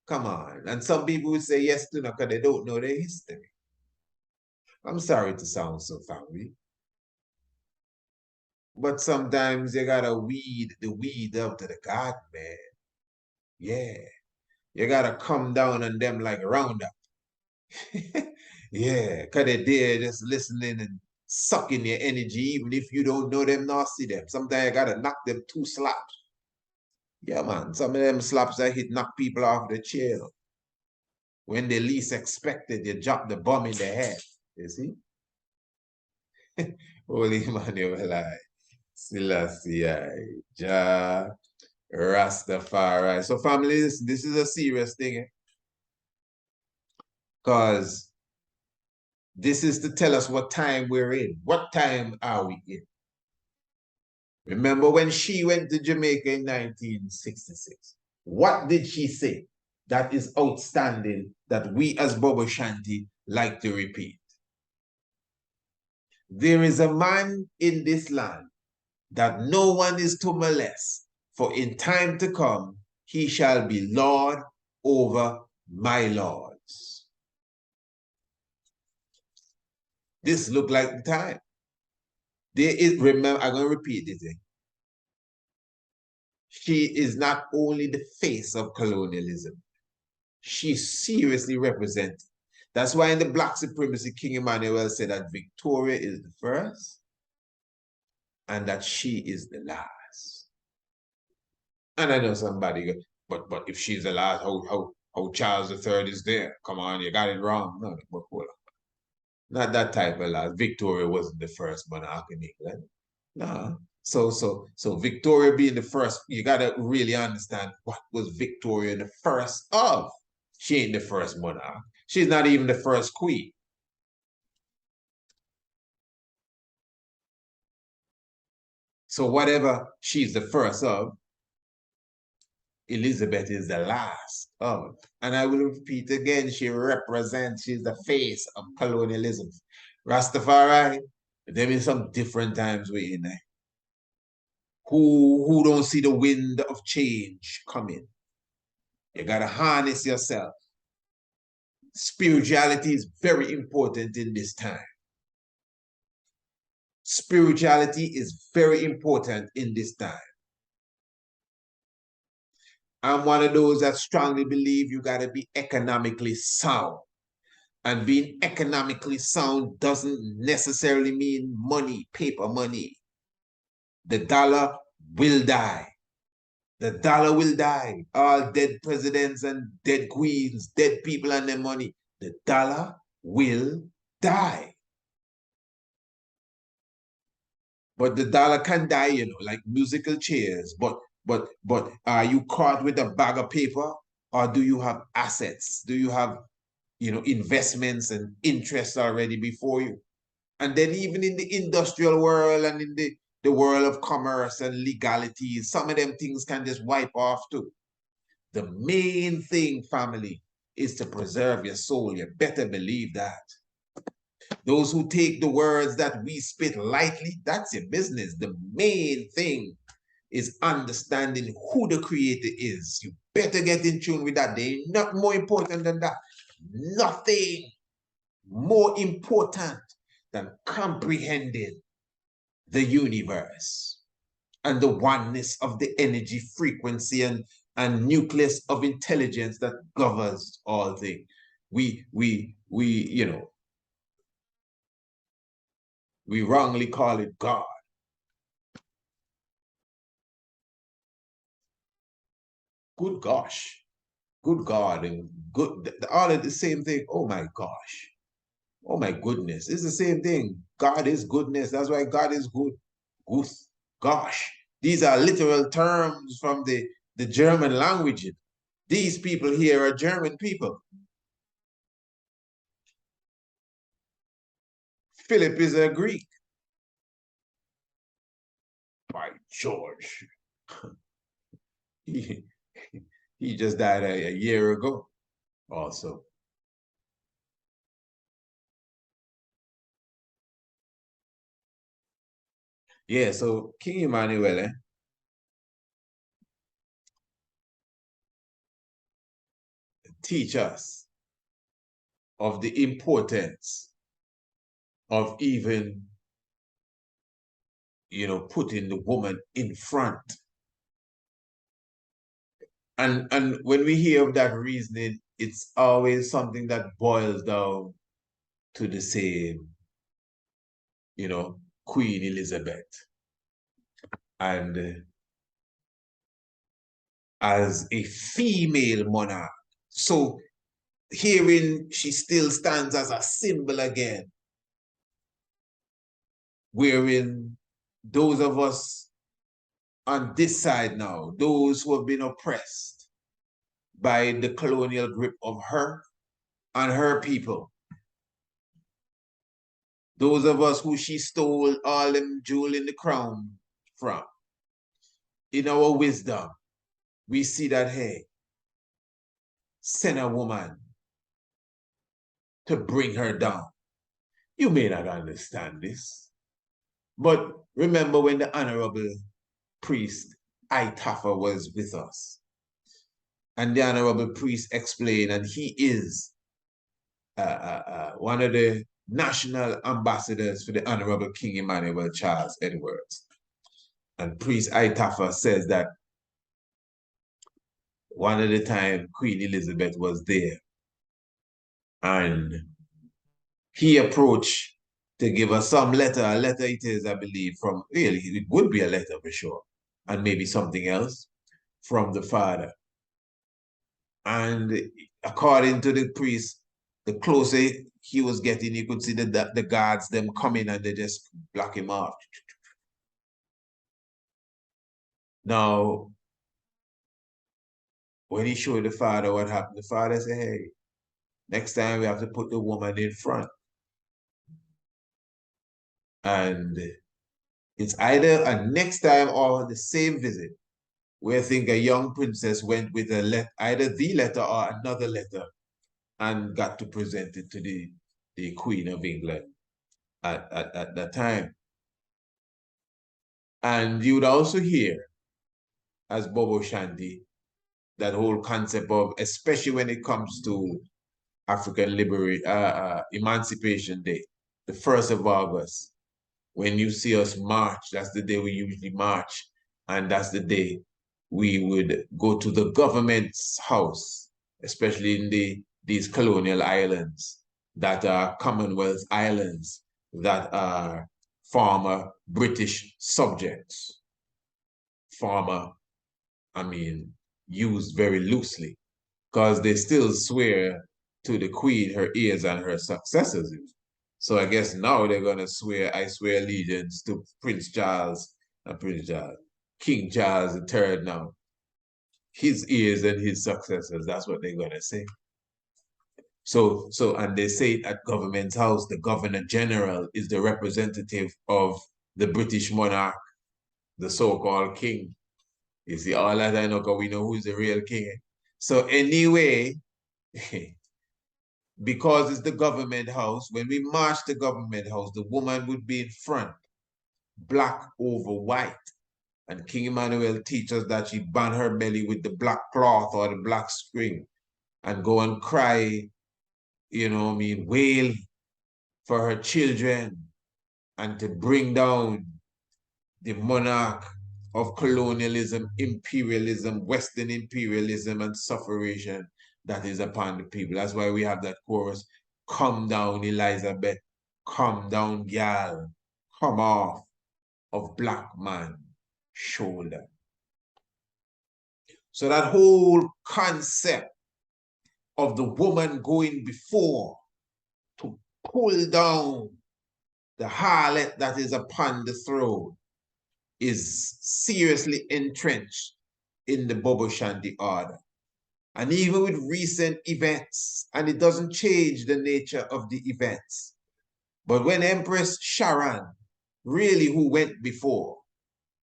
Come on. And some people would say yes to no because they don't know their history. I'm sorry to sound so family. But sometimes you gotta weed the weed out of the garden, man. Yeah. You gotta come down on them like Roundup. Yeah, because they're there just listening and sucking your energy, even if you don't know them nor see them. Sometimes you gotta knock them 2 slaps. Yeah, man. Some of them slaps that hit knock people off the chair. When they least expected, you drop the bomb in their head. You see? Holy Emmanuel, Selassie, Jah, Rastafari. So, family, this is a serious thing. Because this is to tell us what time we're in. What time are we in? Remember when she went to Jamaica in 1966? What did she say that is outstanding that we as Bobo Shanti like to repeat? There is a man in this land that no one is to molest, for in time to come he shall be Lord over my lords. This look like the time. There is, remember, I'm going to repeat this thing. She is not only the face of colonialism, she's seriously represented. That's why in the Black Supremacy, King Emmanuel said that Victoria is the first and that she is the last. And I know somebody go, but if she's the last, how Charles III is there? Come on, you got it wrong. No, but hold on. Not that type of last. Victoria wasn't the first monarch in England. No. So Victoria being the first, you gotta really understand what was Victoria the first of. She ain't the first monarch. She's not even the first queen. So whatever she's the first of, Elizabeth is the last of. And I will repeat again, she's the face of colonialism. Rastafari, there been some different times we're in there. Who don't see the wind of change coming? You gotta harness yourself. Spirituality is very important in this time. Spirituality is very important in this time. I'm one of those that strongly believe you got to be economically sound. And being economically sound doesn't necessarily mean money, paper money. The dollar will die. The dollar will die. All dead presidents and dead queens, dead people and their money. The dollar will die. But the dollar can die, you know, like musical chairs. But are you caught with a bag of paper, or do you have assets? Do you have, you know, investments and interests already before you? And then even in the industrial world and in the world of commerce and legalities, some of them things can just wipe off too. The main thing, family, is to preserve your soul. You better believe that. Those who take the words that we spit lightly, that's your business. The main thing is understanding who the creator is. You better get in tune with that. They're not more important than that. Nothing more important than comprehending the universe and the oneness of the energy frequency and nucleus of intelligence that governs all things. We you know, we wrongly call it God. Good gosh, good God, and good, all of the same thing. Oh my gosh, oh my goodness, it's the same thing. God is goodness. That's why God is good. Goose, gosh, these are literal terms from the German language. These people here are German people. Philip is a Greek. By George. he, he just died a year ago also. Yeah, so King Emmanuel, teach us of the importance of even, you know, putting the woman in front. And when we hear of that reasoning, it's always something that boils down to the same, you know, Queen Elizabeth. And as a female monarch, so herein she still stands as a symbol again, wherein those of us on this side now, those who have been oppressed by the colonial grip of her and her people, those of us who she stole all them jewel in the crown from, in our wisdom, we see that, hey, send a woman to bring her down. You may not understand this, but remember when the Honorable Priest Aitafa was with us, and the Honorable Priest explained, and he is one of the national ambassadors for the Honorable King Emmanuel Charles Edwards. And Priest Aitafa says that one of the time Queen Elizabeth was there, and he approached to give us some letter. A letter it is, I believe, from, really, it would be a letter for sure, and maybe something else from the father. And according to the priest, the closer he was getting, you could see the guards, them coming, and they just block him off. Now, when he showed the father what happened, the father said, hey, next time we have to put the woman in front. And it's either a next time or the same visit, where I think a young princess went with either the letter or another letter and got to present it to the Queen of England at that time. And you would also hear, as Bobo Shanti, that whole concept of, especially when it comes to African Emancipation Day, the 1st of August, when you see us march, that's the day we usually march, and that's the day we would go to the government's house, especially in these colonial islands that are Commonwealth islands that are former British subjects. Former, I mean, used very loosely, because they still swear to the Queen, her heirs, and her successors. So I guess now they're going to swear, I swear allegiance to Prince Charles, not Prince Charles, King Charles III now. His heirs and his successors, that's what they're going to say. So, and they say it at Government House, the Governor General is the representative of the British monarch, the so-called king. You see, all that I know, because we know who's the real king. So anyway, because it's the Government House, when we march the Government House, the woman would be in front, black over white. And King Emmanuel teaches that she band her belly with the black cloth or the black string and go and cry, you know what I mean, wail for her children and to bring down the monarch of colonialism, imperialism, Western imperialism, and suffragation that is upon the people. That's why we have that chorus, come down, Elizabeth, come down, gal, come off of black man shoulder. So that whole concept of the woman going before to pull down the harlot that is upon the throne is seriously entrenched in the Bobo Shanti order. And even with recent events, and it doesn't change the nature of the events, but when Empress Sharon, really who went before,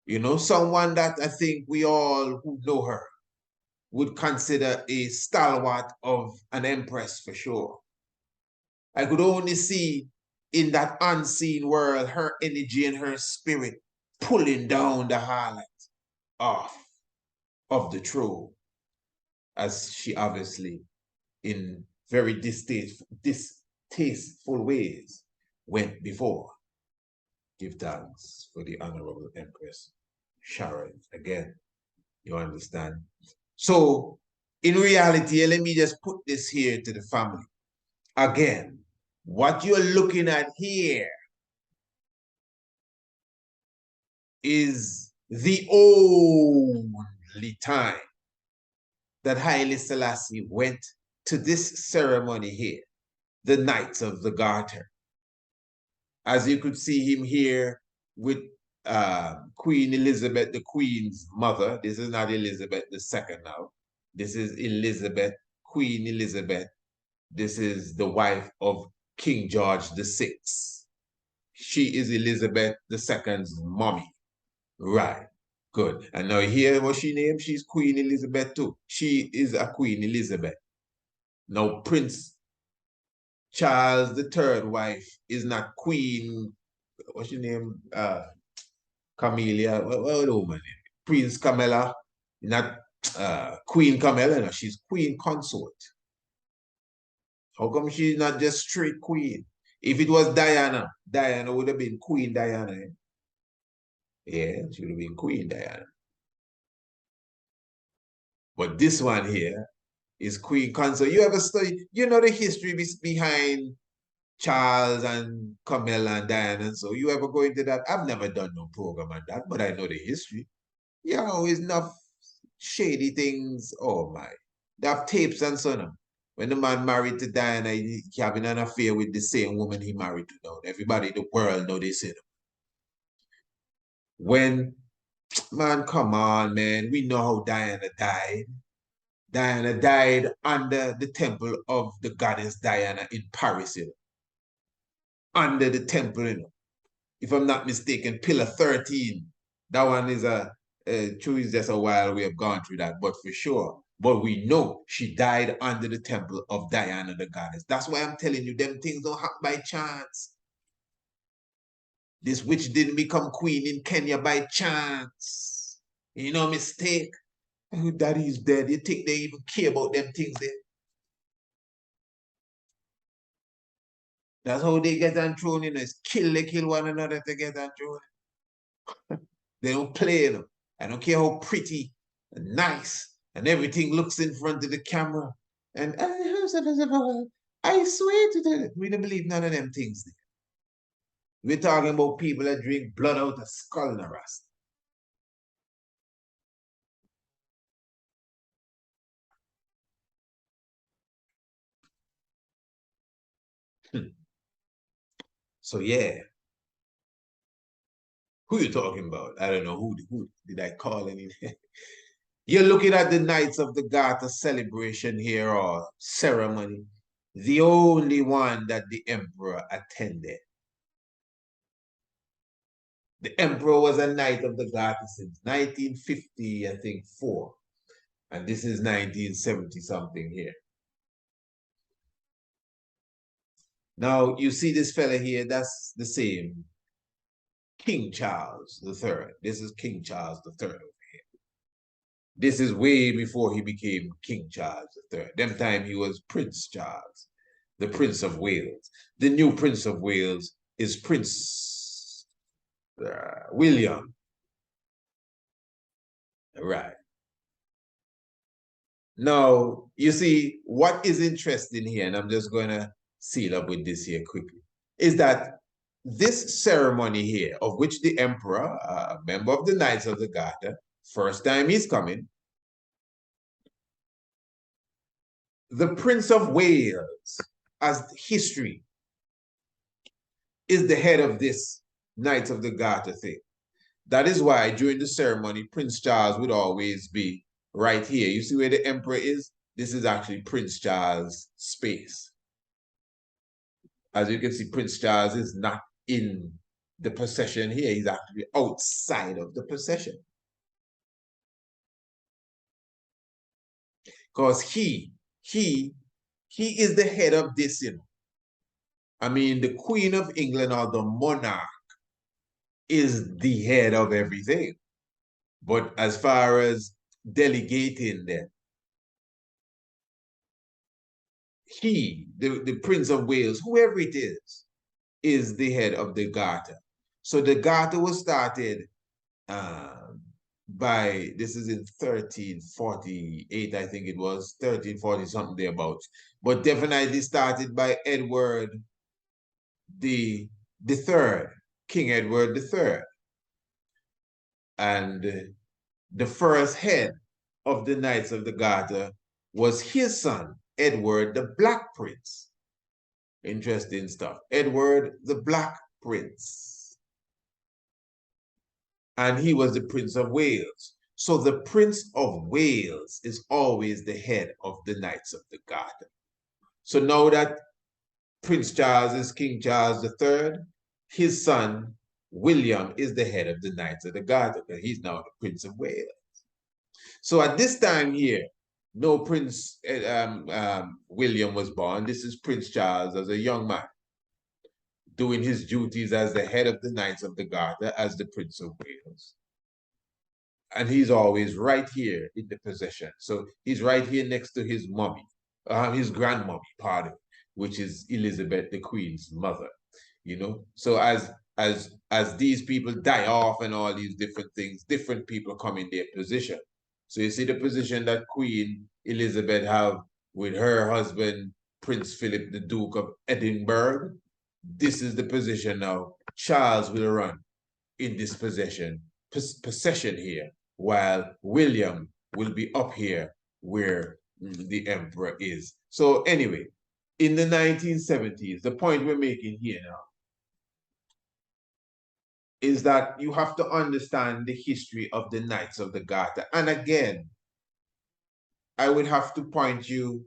you know, someone that I think we all who know her would consider a stalwart of an empress for sure. I could only see in that unseen world her energy and her spirit pulling down the harlot off of the throne, as she obviously, in very distasteful ways, went before. Give thanks for the Honorable Empress Sharon again. You understand? So, in reality, let me just put this here to the family. Again, what you're looking at here is the only time that Haile Selassie went to this ceremony here, the Knights of the Garter. As you could see him here with Queen Elizabeth, the Queen's mother. This is not Elizabeth II now. This is Elizabeth, Queen Elizabeth. This is the wife of King George VI. She is Elizabeth II's mommy. Right. Good. And now here, what she named? She's Queen Elizabeth too. She is a Queen Elizabeth. Now, Prince Charles III wife is not Queen, what's your name? Camelia, what the woman name? Prince Camilla, not Queen Camilla, no, she's Queen Consort. How come she's not just straight Queen? If it was Diana, Diana would have been Queen Diana. Eh? Yeah, she would have been Queen Diana. But this one here is Queen Consort. You ever study, you know the history behind Charles and Camilla and Diana, and so you ever go into that? I've never done no program on that, but I know the history. You know, it's enough shady things. Oh my. They have tapes and so on. When the man married to Diana, he having an affair with the same woman he married to now. Everybody in the world know this. When Man, come on, man. We know how Diana died. Diana died under the temple of the goddess Diana in Paris, you know. Under the temple, you know. If I'm not mistaken, Pillar 13. That one is true, is just a while we have gone through that, but for sure. But we know she died under the temple of Diana the goddess. That's why I'm telling you, them things don't happen by chance. This witch didn't become queen in Kenya by chance. You know, mistake. Oh, daddy's dead. You think they even care about them things there? That's how they get on throne, you know, is they kill one another to get on throne. They don't play, you know. I don't care how pretty and nice and everything looks in front of the camera. And I swear to you, we don't believe none of them things there. We're talking about people that drink blood out of skull in a rust. So yeah, who you talking about? I don't know who did I call any. You're looking at the Knights of the Garter celebration here or ceremony, the only one that the emperor attended. The emperor was a Knight of the Garter since 1950, I think, 4. And this is 1970 something here. Now, you see this fella here, that's the same. King Charles III. This is King Charles III over here. This is way before he became King Charles III. Them time he was Prince Charles, the Prince of Wales. The new Prince of Wales is Prince William. Right. Now, you see, what is interesting here, and I'm just going to seal up with this here quickly, is that this ceremony here, of which the emperor, a member of the Knights of the Garter, first time he's coming, the Prince of Wales, as history, is the head of this Knights of the Garter thing. That is why during the ceremony, Prince Charles would always be right here. You see where the emperor is? This is actually Prince Charles' space. As you can see, Prince Charles is not in the procession here. He's actually outside of the procession. Because he is the head of this, you know. I mean, the Queen of England or the monarch is the head of everything. But as far as delegating them, the Prince of Wales, whoever it is the head of the Garter. So the Garter was started by, this is in 1348, I think it was, 1340 something thereabouts, but definitely started by Edward the Third, King Edward the Third. And the first head of the Knights of the Garter was his son, Edward the Black Prince. Interesting stuff. Edward the Black Prince. And he was the Prince of Wales. So the Prince of Wales is always the head of the Knights of the Garter. So now that Prince Charles is King Charles III, his son, William, is the head of the Knights of the Garter, because he's now the Prince of Wales. So at this time here, no Prince William was born. This is Prince Charles as a young man, doing his duties as the head of the Knights of the Garter, as the Prince of Wales. And he's always right here in the procession. So he's right here next to his mommy, his grandmommy, pardon, which is Elizabeth, the Queen's mother. You know, so as these people die off and all these different things, different people come in their position. So you see the position that Queen Elizabeth have with her husband, Prince Philip, the Duke of Edinburgh. This is the position now Charles will run in this possession here, while William will be up here where the emperor is. So anyway, in the 1970s, the point we're making here now is that you have to understand the history of the Knights of the Garter. And again, I would have to point you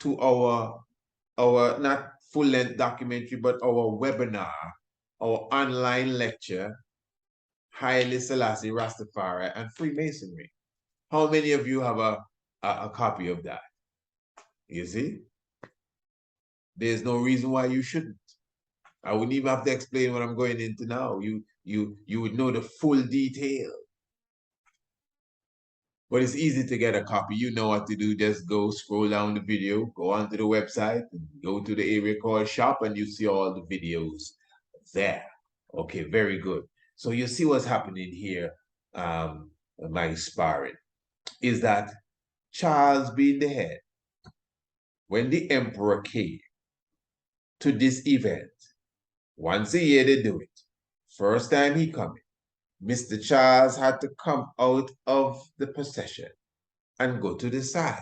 to our not full-length documentary, but our webinar, our online lecture, Haile Selassie, Rastafari, and Freemasonry. How many of you have a copy of that? You see? There's no reason why you shouldn't. I wouldn't even have to explain what I'm going into now. You would know the full detail. But it's easy to get a copy. You know what to do. Just go scroll down the video, go onto the website, go to the area called shop, and you see all the videos there. Okay, very good. So you see what's happening here, my sparring, is that Charles being the head, when the emperor came to this event, once a year they do it. First time he coming, Mr. Charles had to come out of the procession and go to the side.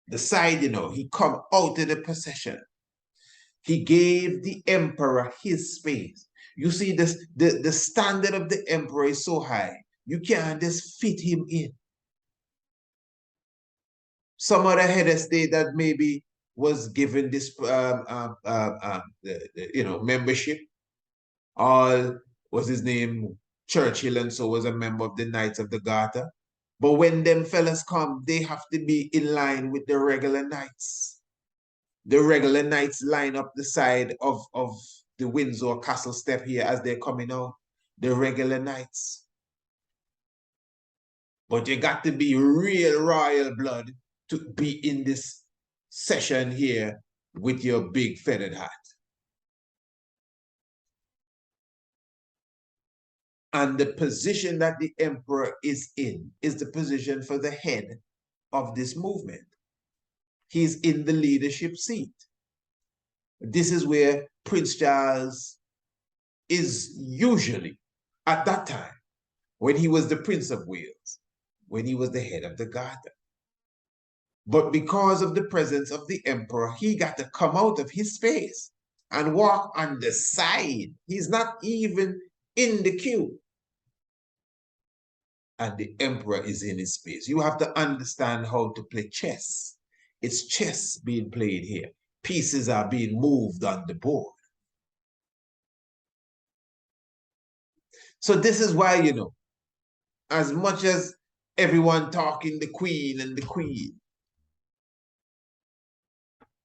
The side, he come out of the procession. He gave the emperor his space. You see, the standard of the emperor is so high, you can't just fit him in. Some other head of state that maybe was given this membership, all was his name Churchill, and so was a member of the Knights of the Garter. But when them fellas come, they have to be in line with the regular knights. The regular knights line up the side of the Windsor Castle step here as they're coming out. The regular knights. But you got to be real royal blood to be in this session here with your big feathered hat. And the position that the emperor is in is the position for the head of this movement. He's in the leadership seat. This is where Prince Charles is usually, at that time, when he was the Prince of Wales, when he was the head of the Garter. But because of the presence of the emperor, he got to come out of his space and walk on the side. He's not even in the queue. And the emperor is in his space. You have to understand how to play chess. It's chess being played here. Pieces are being moved on the board. So this is why, as much as everyone talking the queen and the queen,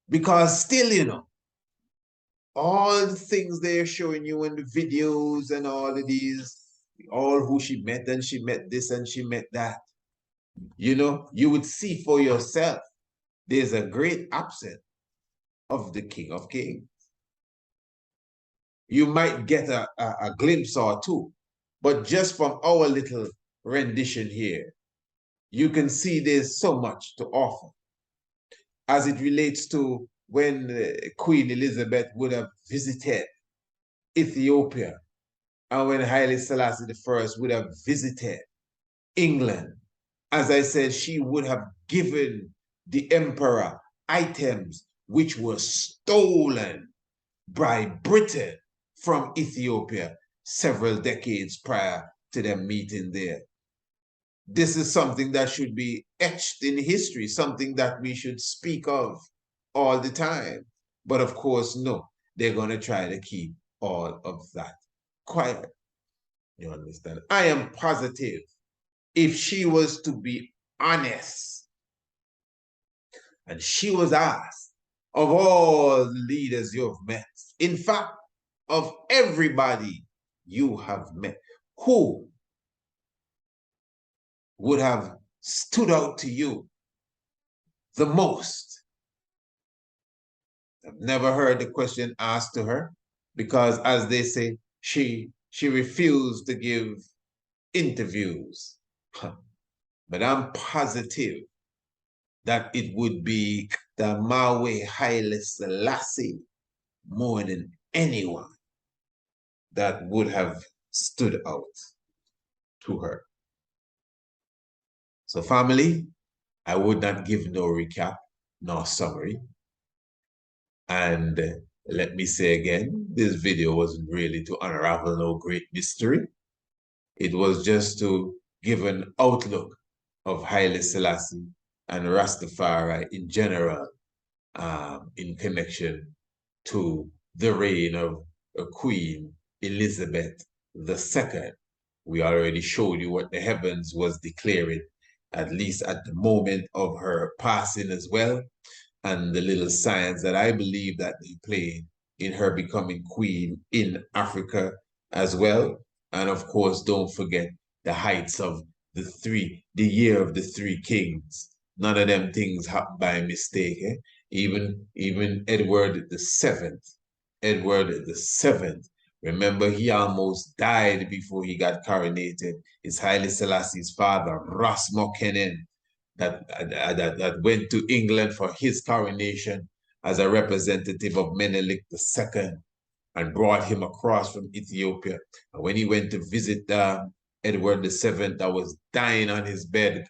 because still, all the things they're showing you in the videos and all of these, all who she met, and she met this and she met that, you would see for yourself, there's a great absence of the King of Kings. You might get a glimpse or two, but just from our little rendition here, you can see there's so much to offer as it relates to when Queen Elizabeth would have visited Ethiopia, and when Haile Selassie I would have visited England. As I said, she would have given the emperor items which were stolen by Britain from Ethiopia several decades prior to them meeting there. This is something that should be etched in history, something that we should speak of all the time. But of course, no, they're going to try to keep all of that quiet. You understand? I am positive if she was to be honest and she was asked, of all the leaders you've met, in fact, of everybody you have met, who would have stood out to you the most? I've never heard the question asked to her because, as they say, she refused to give interviews. But I'm positive that it would be the Mawe Haile Selassie more than anyone that would have stood out to her. So family, I would not give no recap nor summary. And let me say again, this video wasn't really to unravel no great mystery. It was just to give an outlook of Haile Selassie and Rastafari in general, in connection to the reign of Queen Elizabeth II. We already showed you what the heavens was declaring, at least at the moment of her passing as well, and the little signs that I believe that they played in her becoming queen in Africa as well. And of course, don't forget the heights of the year of the three kings. None of them things happened by mistake. Eh? Even Edward the Seventh. Edward the Seventh. Remember, he almost died before he got coronated. It's Haile Selassie's father, Ras Mokenen, that went to England for his coronation as a representative of Menelik II and brought him across from Ethiopia. And when he went to visit Edward VII, that was dying on his bed,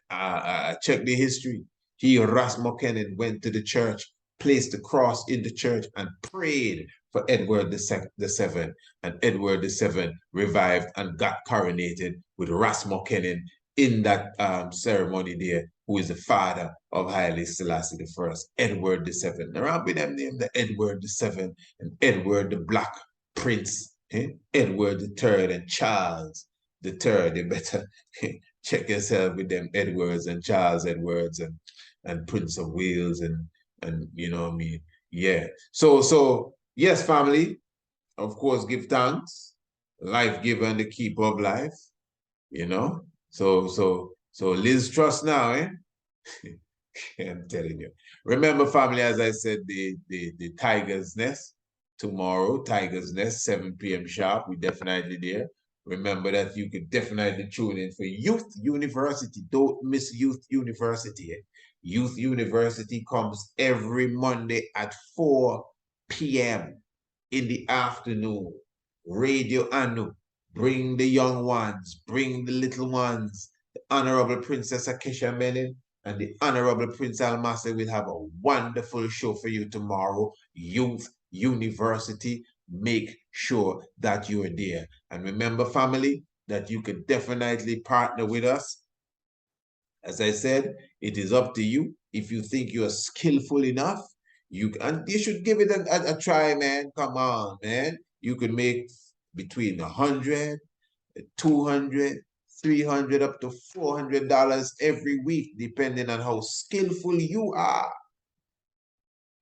check the history. He, Ras Mokenen, went to the church, placed the cross in the church, and prayed for Edward VII. And Edward VII revived and got coronated with Ras Mokenen in that ceremony there, who is the father of Haile Selassie I, Edward VII. Now, with them named the Edward VII and Edward the Black Prince, Edward III and Charles III. You better check yourself with them Edwards and Charles Edwards and Prince of Wales and you know what I mean? Yeah. So yes, family, of course, give thanks. Life giver and the keeper of life, you know. So Liz Trust now, eh? I'm telling you. Remember, family, as I said, the Tiger's Nest tomorrow, Tiger's Nest, 7 p.m. sharp. We definitely there. Remember that you could definitely tune in for Youth University. Don't miss Youth University. Eh? Youth University comes every Monday at 4 p.m. in the afternoon. Radio Anu. Bring the young ones, bring the little ones. The Honorable Princess Akesha Menin and the Honorable Prince Almasi will have a wonderful show for you tomorrow. Youth University. Make sure that you're there. And remember, family, that you can definitely partner with us. As I said, it is up to you. If you think you're skillful enough, you should give it a try, man. Come on, man. You can make between 100, 200, 300, up to $400 every week, depending on how skillful you are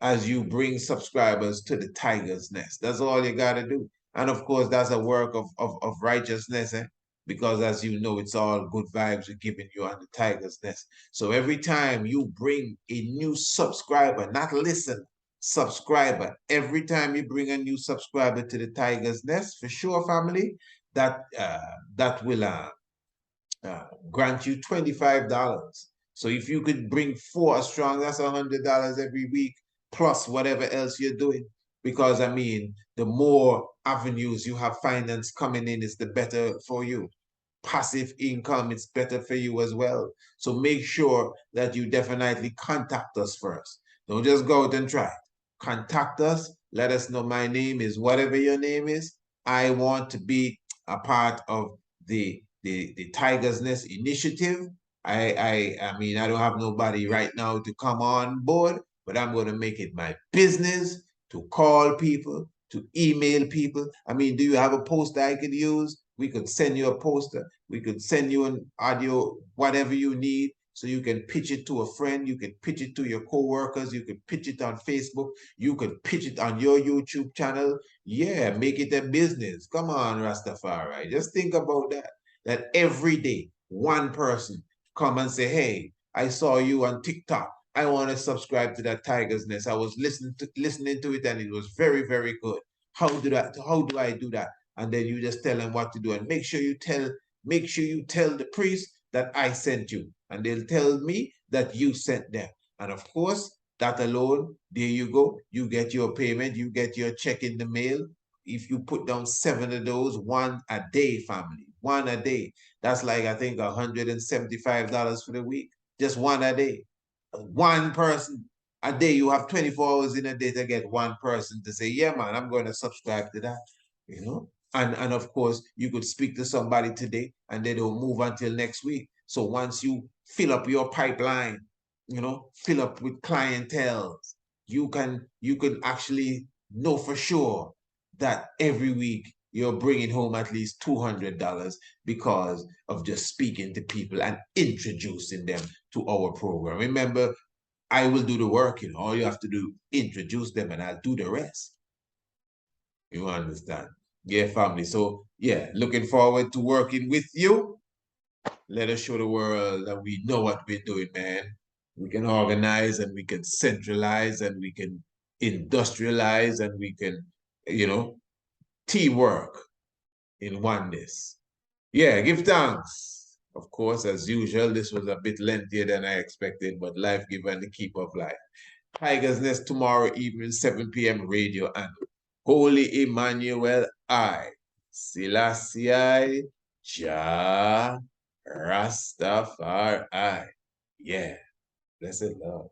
as you bring subscribers to the Tiger's Nest. That's all you got to do. And of course, that's a work of righteousness, eh? Because as you know, it's all good vibes we're giving you on the Tiger's Nest. So every time you bring a new subscriber, not listen, subscriber, every time you bring a new subscriber to the Tiger's Nest, for sure, family, that will grant you $25. So if you could bring 4 strong, that's $100 every week, plus whatever else you're doing. Because I mean, the more avenues you have finance coming in, is the better for you. Passive income, it's better for you as well. So make sure that you definitely contact us first. Don't just go out and try. Contact us. Let us know my name is whatever your name is. I want to be a part of the Tiger's Nest initiative. I mean, I don't have nobody right now to come on board, but I'm going to make it my business to call people, to email people. I mean, do you have a poster I could use? We could send you a poster. We could send you an audio, whatever you need, so you can pitch it to a friend. You can pitch it to your coworkers. You can pitch it on Facebook. You can pitch it on your YouTube channel. Yeah, make it a business. Come on, Rastafari. Just think about that. That every day, one person come and say, hey, I saw you on TikTok. I want to subscribe to that Tiger's Nest. I was listening to it and it was very, very good. How do I do that? And then you just tell them what to do. And make sure you tell the priest that I sent you. And they'll tell me that you sent them. And of course, that alone, there you go. You get your payment, you get your check in the mail. If you put down 7 of those, 1 a day, family, 1 a day. That's like, I think, $175 for the week. Just 1 a day. One person a day you have 24 hours in a day to get one person to say, yeah, man, I'm going to subscribe to that, you know? And of course, you could speak to somebody today and they don't move until next week. So once you fill up your pipeline, you know, fill up with clientele, you can actually know for sure that every week you're bringing home at least $200 because of just speaking to people and introducing them to our program. Remember, I will do the work, you know. All you have to do, introduce them and I'll do the rest. You understand? Yeah, family. So, yeah, looking forward to working with you. Let us show the world that we know what we're doing, man. We can organize and we can centralize and we can industrialize and we can, you know, teamwork in oneness. Yeah, give thanks. Of course, as usual, this was a bit lengthier than I expected, but life given the keep of life. Tiger's Nest tomorrow evening, 7 p.m. radio and Holy Emmanuel I, Selassie, Jah, Rastafari. Yeah, blessed love.